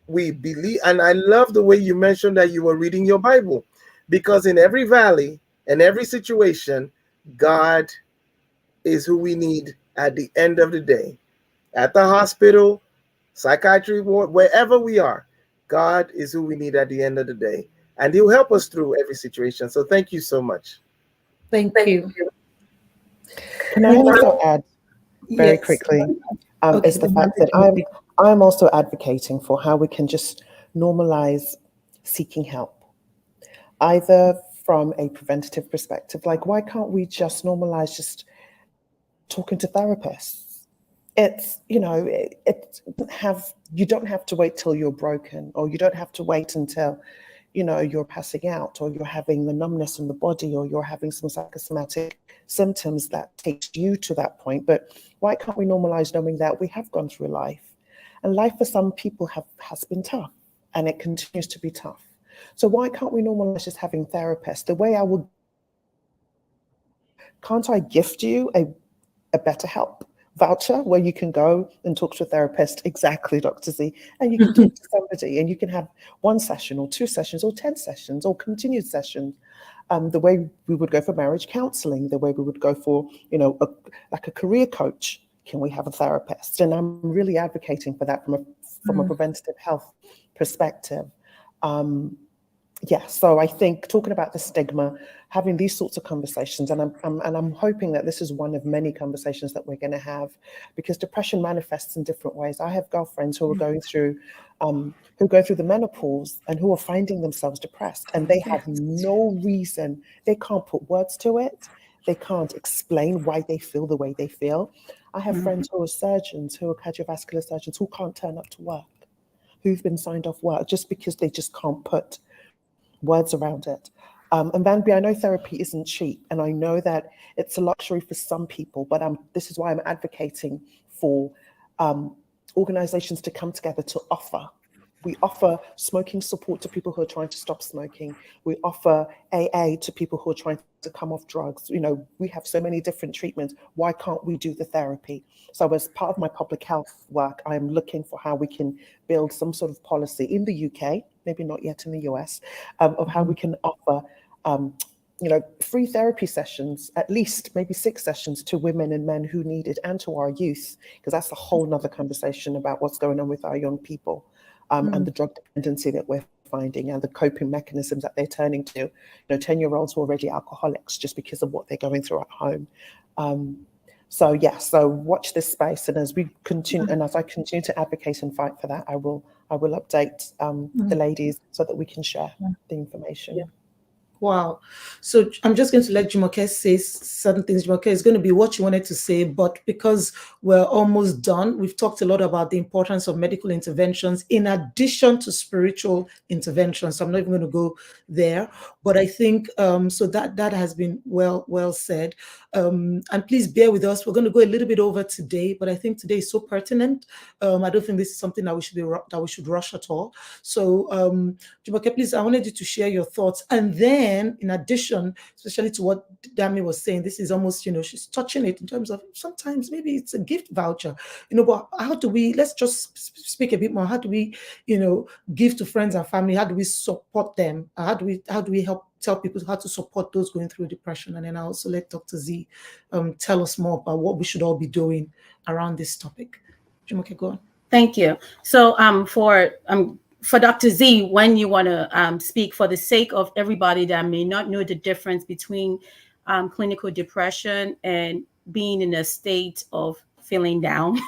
We believe, and I love the way you mentioned that you were reading your Bible, because in every valley and every situation, God is who we need at the end of the day. At the hospital, psychiatry ward, wherever we are, God is who we need at the end of the day, and He'll help us through every situation. So thank you so much. Thank you. Can I also add very quickly, is the fact that I'm also advocating for how we can just normalize seeking help, either from a preventative perspective, like why can't we just normalize just talking to therapists? It's, you don't have to wait till you're broken, or you don't have to wait until, you're passing out, or you're having the numbness in the body, or you're having some psychosomatic symptoms that takes you to that point. But why can't we normalize knowing that we have gone through life, and life for some people has been tough, and it continues to be tough. So why can't we normalize just having therapists? The way can't I gift you a BetterHelp voucher where you can go and talk to a therapist? Exactly, Dr. Z. And you can talk to somebody, and you can have 1 session or 2 sessions or 10 sessions or continued sessions. The way we would go for marriage counseling, the way we would go for, like a career coach. Can we have a therapist? And I'm really advocating for that from a preventative health perspective. So I think talking about the stigma, having these sorts of conversations, and I'm hoping that this is one of many conversations that we're going to have, because depression manifests in different ways. I have girlfriends who are going through, who go through the menopause and who are finding themselves depressed, and they have no reason. They can't put words to it. They can't explain why they feel the way they feel. I have friends who are surgeons, who are cardiovascular surgeons, who can't turn up to work, who've been signed off work just because they just can't put words around it. And Vanby, I know therapy isn't cheap, and I know that it's a luxury for some people, but this is why I'm advocating for organizations to come together to offer. We offer smoking support to people who are trying to stop smoking. We offer AA to people who are trying to come off drugs. We have so many different treatments. Why can't we do the therapy? So as part of my public health work, I'm looking for how we can build some sort of policy in the UK, maybe not yet in the US, of how we can offer free therapy sessions, at least maybe 6 sessions, to women and men who need it, and to our youth, because that's a whole nother conversation about what's going on with our young people. And the drug dependency that we're finding, and the coping mechanisms that they're turning to. 10-year-olds who are already alcoholics just because of what they're going through at home. So watch this space, and as we continue, and as I continue to advocate and fight for that, I will update the ladies so that we can share the information. Yeah. Wow. So I'm just going to let Jumoke say certain things. Jumoke is going to be what you wanted to say, but because we're almost done, we've talked a lot about the importance of medical interventions in addition to spiritual interventions. So I'm not even going to go there, but I think so that has been well said. And please bear with us. We're going to go a little bit over today, but I think today is so pertinent. I don't think this is something that we should rush at all. So Jumoke, please, I wanted you to share your thoughts, and then in addition, especially to what Dami was saying, this is almost, she's touching it in terms of sometimes maybe it's a gift voucher, but how do we, let's just speak a bit more. How do we, give to friends and family? How do we support them? How do we help tell people how to support those going through depression? And then I'll also let Dr. Z tell us more about what we should all be doing around this topic. Jumoke, go on. Thank you. So for Dr. Z, when you want to speak, for the sake of everybody that may not know the difference between clinical depression and being in a state of feeling down,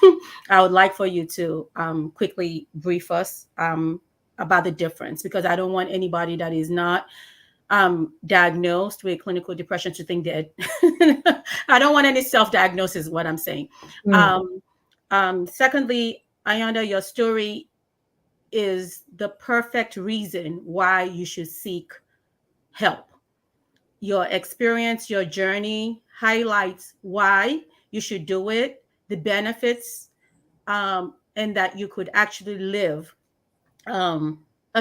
I would like for you to quickly brief us about the difference, because I don't want anybody that is not diagnosed with clinical depression to think that I don't want any self-diagnosis, what I'm saying. Secondly, Ayanda, your story is the perfect reason why you should seek help. Your experience, your journey highlights why you should do it, the benefits, and that you could actually live a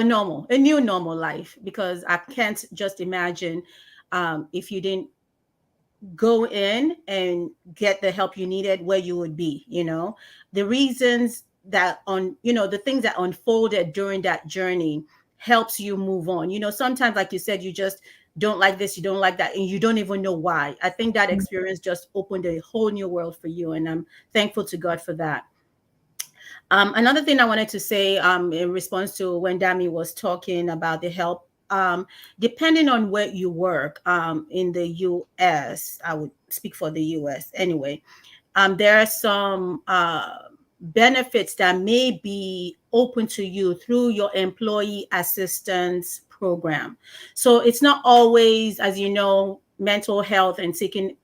new normal life. Because I can't just imagine if you didn't go in and get the help you needed, where you would be. The reasons that the things that unfolded during that journey helps you move on. Sometimes, like you said, you just don't like this, you don't like that, and you don't even know why. I think that experience just opened a whole new world for you, and I'm thankful to God for that. Another thing I wanted to say in response to when Dami was talking about the help, depending on where you work in the US, I would speak for the US anyway, there are some benefits that may be open to you through your employee assistance program. So it's not always, as you know, mental health and seeking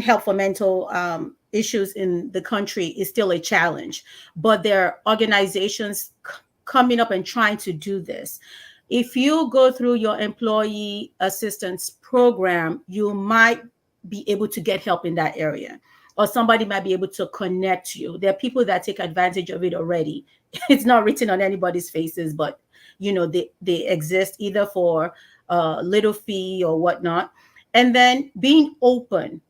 help for mental issues in the country is still a challenge, but there are organizations coming up and trying to do this. If you go through your employee assistance program, you might be able to get help in that area, or somebody might be able to connect you. There are people that take advantage of it already. It's not written on anybody's faces, but they exist, either for a little fee or whatnot. And then being open.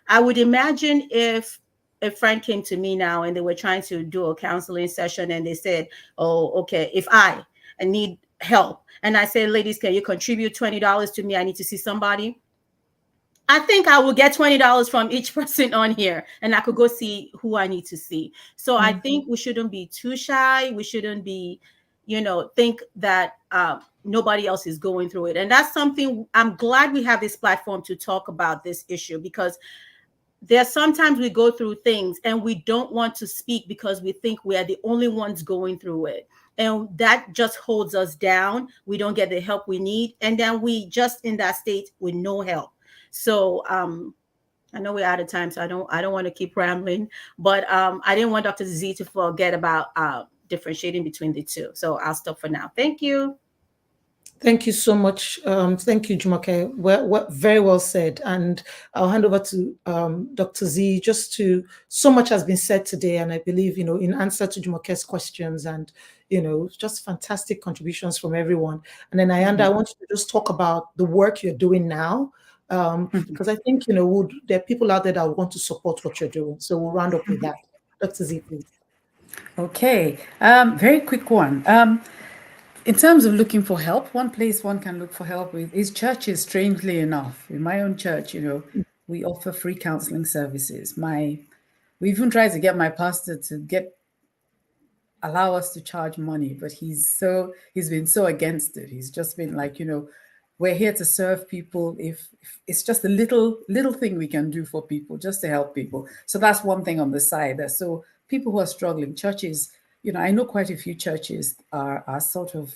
I would imagine if a friend came to me now and they were trying to do a counseling session, and they said, oh, okay, if I need help, and I say, ladies, can you contribute $20 to me? I need to see somebody. I think I will get $20 from each person on here, and I could go see who I need to see. So I think we shouldn't be too shy. We shouldn't be, think that nobody else is going through it. And that's something I'm glad we have this platform to talk about this issue, because there's sometimes we go through things and we don't want to speak because we think we are the only ones going through it. And that just holds us down. We don't get the help we need. And then we just in that state with no help. So I know we're out of time, so I don't want to keep rambling, but I didn't want Dr. Z to forget about differentiating between the two. So I'll stop for now. Thank you. Thank you so much. Thank you, Jumoke. Very well said. And I'll hand over to Dr. Z. So much has been said today, and I believe, in answer to Jumoke's questions, and just fantastic contributions from everyone. And then Ayanda, I want you to just talk about the work you're doing now, because I think there are people out there that want to support what you're doing. So we'll round up with that. Dr. Z, please. Okay, very quick one. In terms of looking for help, one place one can look for help with is churches. Strangely enough, in my own church, we offer free counseling services. We even tried to get my pastor to allow us to charge money, but he's been so against it. He's just been like, we're here to serve people. If it's just a little thing we can do for people, just to help people. So that's one thing on the side. So people who are struggling, churches, I know quite a few churches are sort of,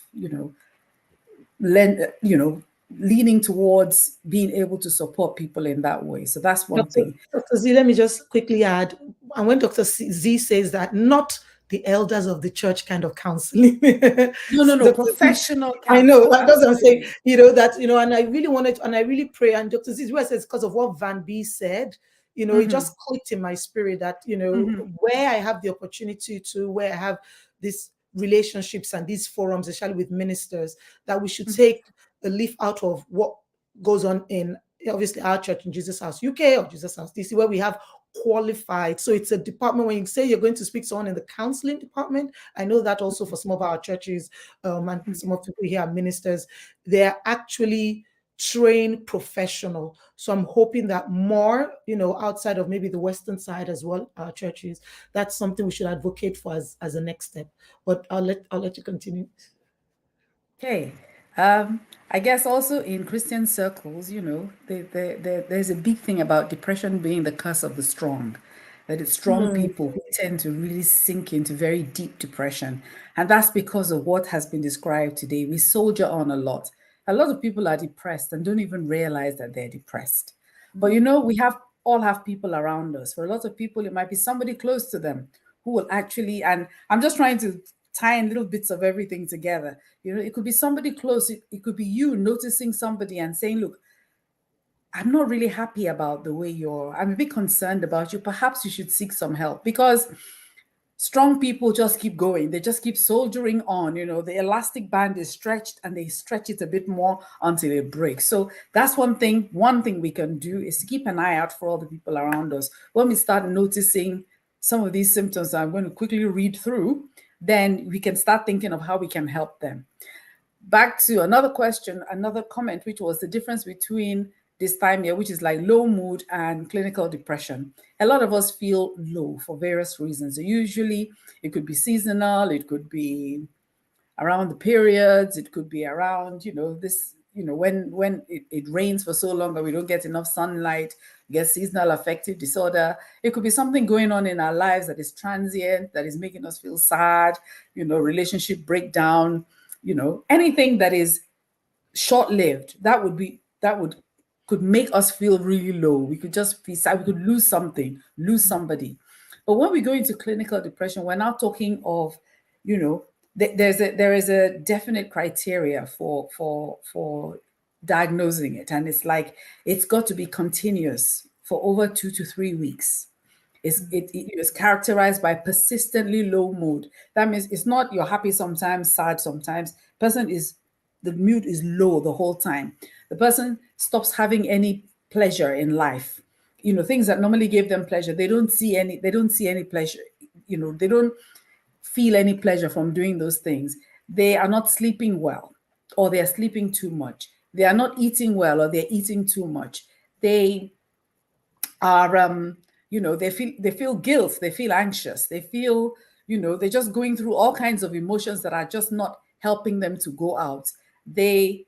leaning towards being able to support people in that way. So that's one thing. Dr. Z, let me just quickly add, and when Dr. Z says that, not the elders of the church kind of counseling. No, professional counseling. I know, that's what I'm saying, and I really wanted, and I really pray, and Dr. Z says, because of what Van B said, it just clicked in my spirit that, where I have the opportunity to, where I have these relationships and these forums, especially with ministers, that we should take a leaf out of what goes on in, obviously, our church in Jesus House UK or Jesus House DC, where we have qualified. So it's a department. When you say you're going to speak to someone in the counseling department, I know that also for some of our churches, and some of the people here are ministers, they're actually trained professional. So I'm hoping that more, outside of maybe the Western side as well, our churches, that's something we should advocate for as a next step. But I'll let you continue. Okay. I guess also in Christian circles, there's a big thing about depression being the curse of the strong. That it's strong people who tend to really sink into very deep depression. And that's because of what has been described today. We soldier on a lot. A lot of people are depressed and don't even realize that they're depressed. But we all have people around us. For a lot of people, it might be somebody close to them who will actually, and I'm just trying to tie in little bits of everything together. It could be somebody close. It could be you noticing somebody and saying, look, I'm not really happy about the way I'm a bit concerned about you. Perhaps you should seek some help, because strong people just keep going. They just keep soldiering on. The elastic band is stretched and they stretch it a bit more until it breaks. So that's one thing. One thing we can do is to keep an eye out for all the people around us. When we start noticing some of these symptoms I'm going to quickly read through, then we can start thinking of how we can help them. Back to another question, another comment, which was the difference between dysthymia, which is like low mood, and clinical depression. A lot of us feel low for various reasons. So usually it could be seasonal, it could be around the periods, it could be around, when it rains for so long that we don't get enough sunlight, we get seasonal affective disorder. It could be something going on in our lives that is transient, that is making us feel sad, relationship breakdown, anything that is short-lived, could make us feel really low. We could just feel sad. We could lose something, lose somebody. But when we go into clinical depression, we're now talking of, there is a definite criteria for diagnosing it. And it's got to be continuous for over 2 to 3 weeks. It is characterized by persistently low mood. That means it's not you're happy sometimes, sad sometimes. The mood is low the whole time. The person stops having any pleasure in life. Things that normally gave them pleasure, they don't see any pleasure. They don't feel any pleasure from doing those things. They are not sleeping well, or they are sleeping too much. They are not eating well, or they're eating too much. They are they feel guilt, they feel anxious, they feel, they're just going through all kinds of emotions that are just not helping them to go out. They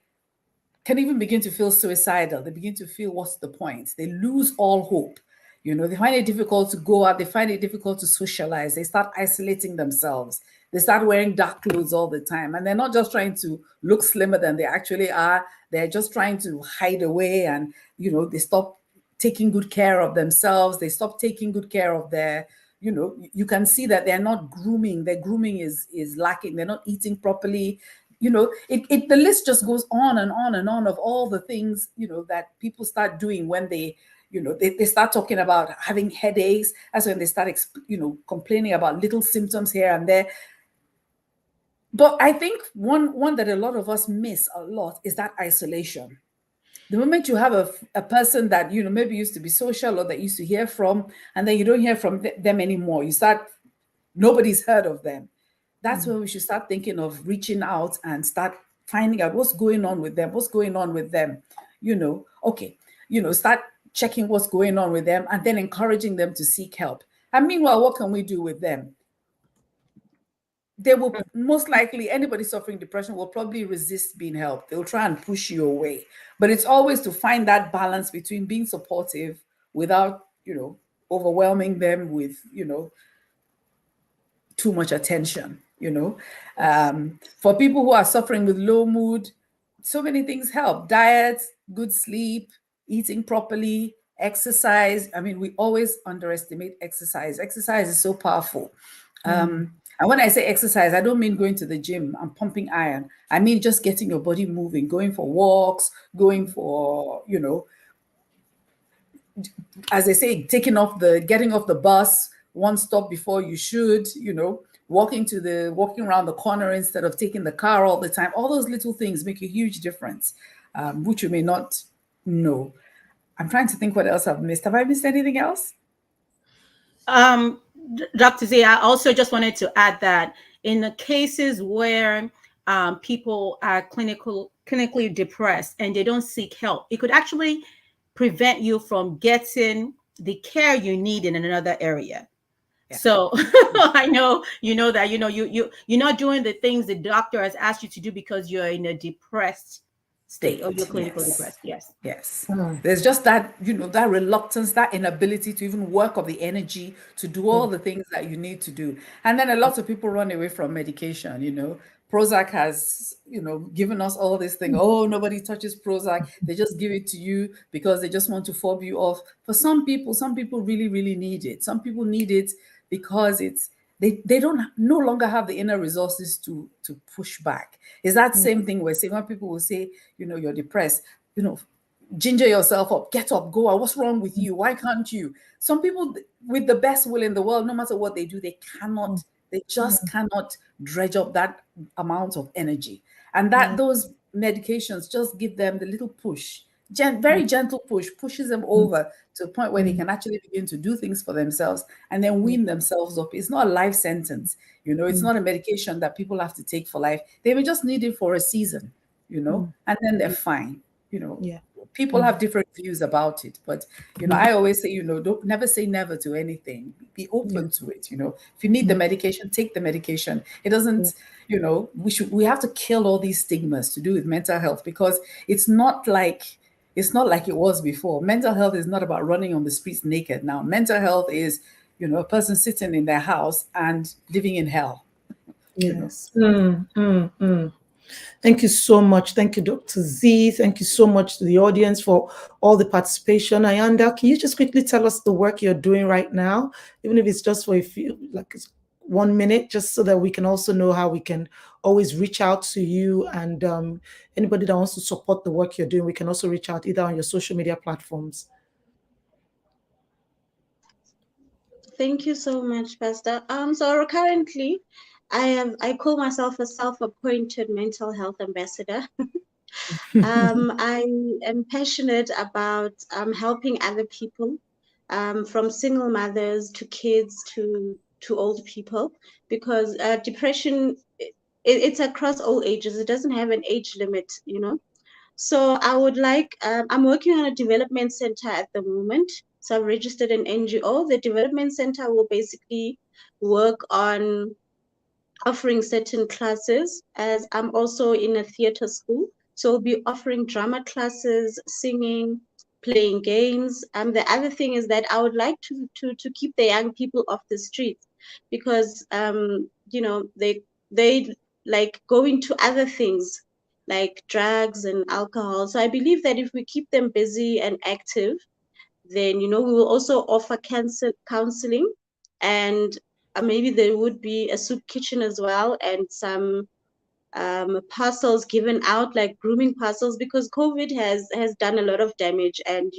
can even begin to feel suicidal. They begin to feel, what's the point? They lose all hope. They find it difficult to go out. They find it difficult to socialize. They start isolating themselves. They start wearing dark clothes all the time. And they're not just trying to look slimmer than they actually are. They're just trying to hide away. And, they stop taking good care of themselves. They stop taking good care of their, you can see that they're not grooming. Their grooming is lacking. They're not eating properly. The list just goes on and on and on of all the things, that people start doing when they start talking about having headaches. That's when they start, complaining about little symptoms here and there. But I think one that a lot of us miss a lot is that isolation. The moment you have a person that, maybe used to be social, or that used to hear from, and then you don't hear from them anymore, nobody's heard of them. That's when we should start thinking of reaching out and start finding out what's going on with them, start checking what's going on with them, and then encouraging them to seek help. And meanwhile, what can we do with them? They will most likely, anybody suffering depression will probably resist being helped. They'll try and push you away. But it's always to find that balance between being supportive without, overwhelming them with, too much attention. For people who are suffering with low mood, so many things help. Diet, good sleep, eating properly, exercise. I mean, we always underestimate exercise. Exercise is so powerful. And when I say exercise, I don't mean going to the gym and pumping iron. I mean just getting your body moving, going for walks, going for, as they say, getting off the bus one stop before you should, walking around the corner instead of taking the car all the time. All those little things make a huge difference, which you may not know. I'm trying to think what else I've missed. Have I missed anything else? Dr. Z, I also just wanted to add that in the cases where people are clinically depressed and they don't seek help, it could actually prevent you from getting the care you need in another area. Yeah. So I know that you're not doing the things the doctor has asked you to do because you're in a depressed state or you're clinically depressed. Yes. There's just that, that reluctance, that inability to even work up the energy to do all the things that you need to do. And then a lot of people run away from medication. Prozac has, given us all this thing. Oh, nobody touches Prozac. They just give it to you because they just want to fob you off. For some people really, really need it. Some people need it because they don't no longer have the inner resources to push back. It's that same thing where when people will say, you're depressed, ginger yourself up, get up, go out. What's wrong with you? Why can't you? Some people with the best will in the world, no matter what they do, they just cannot dredge up that amount of energy. And that those medications just give them the little push, very gentle push, pushes them over to a point where they can actually begin to do things for themselves and then wean themselves up. It's not a life sentence. It's not a medication that people have to take for life. They may just need it for a season, and then they're fine. People have different views about it, but I always say, don't never say never to anything. Be open to it. If you need the medication, take the medication. It doesn't, we have to kill all these stigmas to do with mental health, because it's not like it was before. Mental health is not about running on the streets naked now. Mental health is, a person sitting in their house and living in hell. Yes. Thank you so much. Thank you, Dr. Z. Thank you so much to the audience for all the participation. Ayanda, can you just quickly tell us the work you're doing right now, even if it's just for a few, like 1 minute, just so that we can also know how we can always reach out to you, and anybody that wants to support the work you're doing, we can also reach out either on your social media platforms. Thank you so much, Pastor. So currently, I call myself a self-appointed mental health ambassador. I am passionate about helping other people, from single mothers to kids to old people, because depression, it's across all ages. It doesn't have an age limit, So I would like, I'm working on a development center at the moment. So I've registered an NGO. The development center will basically work on offering certain classes, as I'm also in a theater school. So we'll be offering drama classes, singing, playing games. The other thing is that I would like to keep the young people off the streets, because they like going to other things like drugs and alcohol. So I believe that if we keep them busy and active, then we will also offer counseling, and maybe there would be a soup kitchen as well, and some parcels given out, like grooming parcels, because COVID has done a lot of damage, and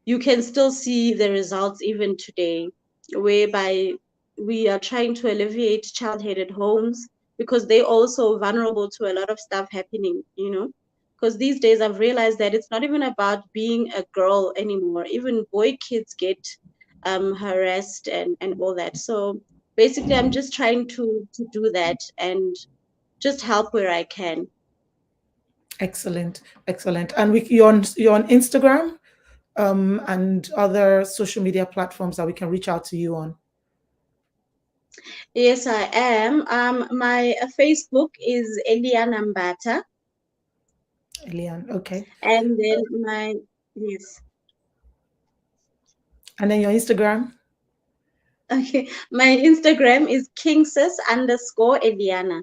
you can still see the results even today, whereby we are trying to alleviate child-headed homes, because they're also vulnerable to a lot of stuff happening, because these days I've realized that it's not even about being a girl anymore. Even boy kids get harassed and all that. So basically I'm just trying to do that and just help where I can. Excellent. And you're on Instagram and other social media platforms that we can reach out to you on? Yes, I am. My Facebook is Eliana Mbata. Elian, okay. And then yes. And then your Instagram? Okay, my Instagram is kingsus_Eliana.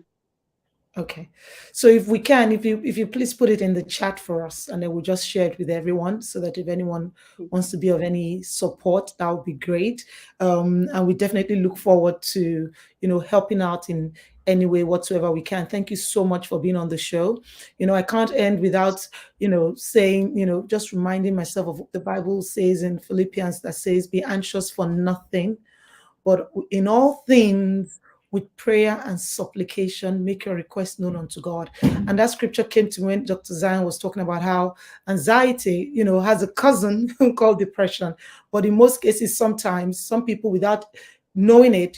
Okay, so if you please put it in the chat for us, and then we'll just share it with everyone, so that if anyone wants to be of any support, that would be great. And we definitely look forward to helping out in any way whatsoever we can. Thank you so much for being on the show. I can't end without saying, just reminding myself of what the Bible says in Philippians, that says, "Be anxious for nothing, but in all things, with prayer and supplication, make your request known unto God." And that scripture came to me when Dr. Zion was talking about how anxiety, has a cousin called depression. But in most cases, sometimes some people, without knowing it,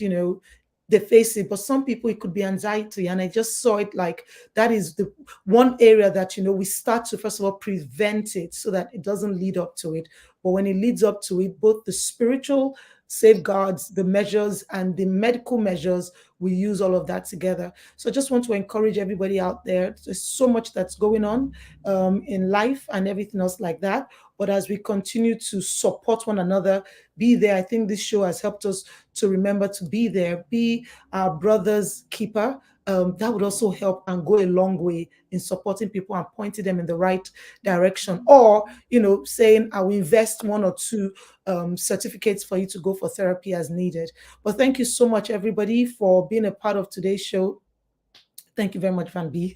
they face it. But some people, it could be anxiety. And I just saw it like that is the one area that, we start to, first of all, prevent it so that it doesn't lead up to it. But when it leads up to it, both the spiritual safeguards, the measures, and the medical measures, we use all of that together. So I just want to encourage everybody out there. There's so much that's going on in life and everything else like that. But as we continue to support one another, be there. I think this show has helped us to remember to be there, be our brother's keeper. That would also help and go a long way in supporting people and pointing them in the right direction. Or, saying, I will invest 1 or 2 certificates for you to go for therapy as needed. But thank you so much, everybody, for being a part of today's show. Thank you very much, Van B.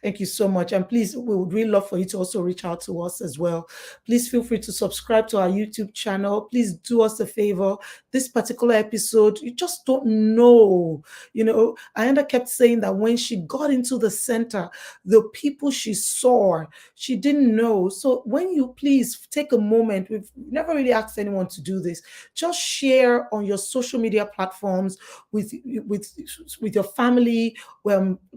Thank you so much. And please, we would really love for you to also reach out to us as well. Please feel free to subscribe to our YouTube channel. Please do us a favor. This particular episode, you just don't know. Ayanda kept saying that when she got into the center, the people she saw, she didn't know. So when you please take a moment, we've never really asked anyone to do this. Just share on your social media platforms with your family,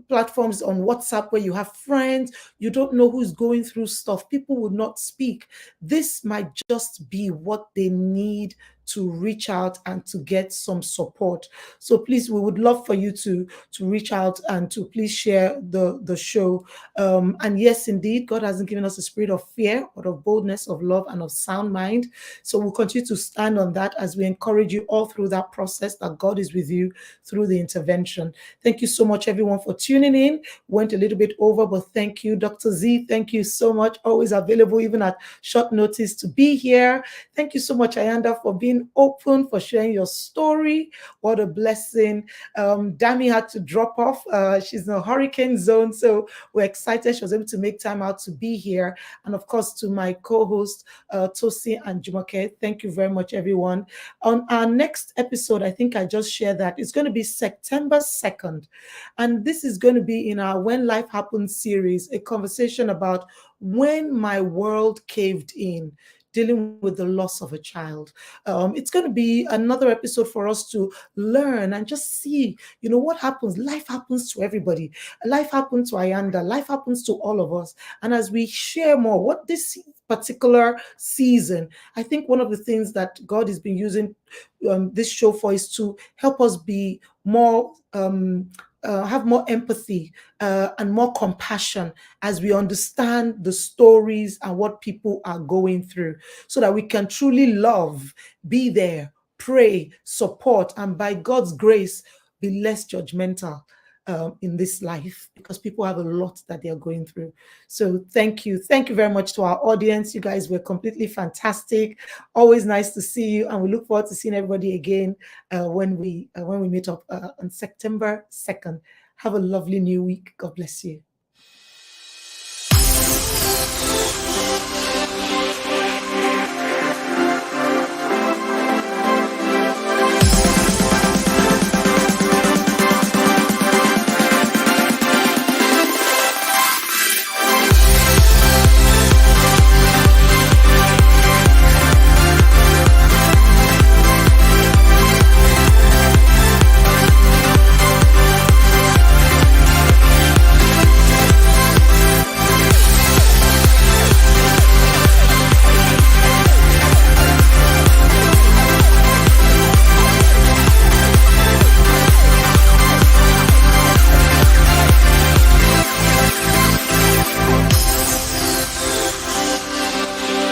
platforms on WhatsApp where you have friends, you don't know who's going through stuff. People would not speak. This might just be what they need to reach out and to get some support. So please, we would love for you to reach out and to please share the show. And yes, indeed, God hasn't given us a spirit of fear, but of boldness, of love, and of sound mind. So we'll continue to stand on that as we encourage you all through that process, that God is with you through the intervention. Thank you so much, everyone, for tuning in. Went a little bit over, but thank you, Dr. Z. Thank you so much. Always available, even at short notice, to be here. Thank you so much, Ayanda, for being open, for sharing your story. What a blessing. Dami had to drop off. She's in a hurricane zone, so we're excited she was able to make time out to be here. And of course, to my co-host, Tosi and Jumoke, thank you very much, everyone. On our next episode, I think I just shared that it's going to be September 2nd. And this is going to be in our When Life Happens series, a conversation about when my world caved in, dealing with the loss of a child. It's going to be another episode for us to learn and just see, what happens. Life happens to everybody. Life happens to Ayanda. Life happens to all of us. And as we share more, what this particular season, I think one of the things that God has been using this show for is to help us be more have more empathy and more compassion as we understand the stories and what people are going through, so that we can truly love, be there, pray, support, and by God's grace, be less judgmental in this life, because people have a lot that they are going through. So thank you. Thank you very much to our audience. You guys were completely fantastic. Always nice to see you. And we look forward to seeing everybody again when we meet up on September 2nd. Have a lovely new week. God bless you.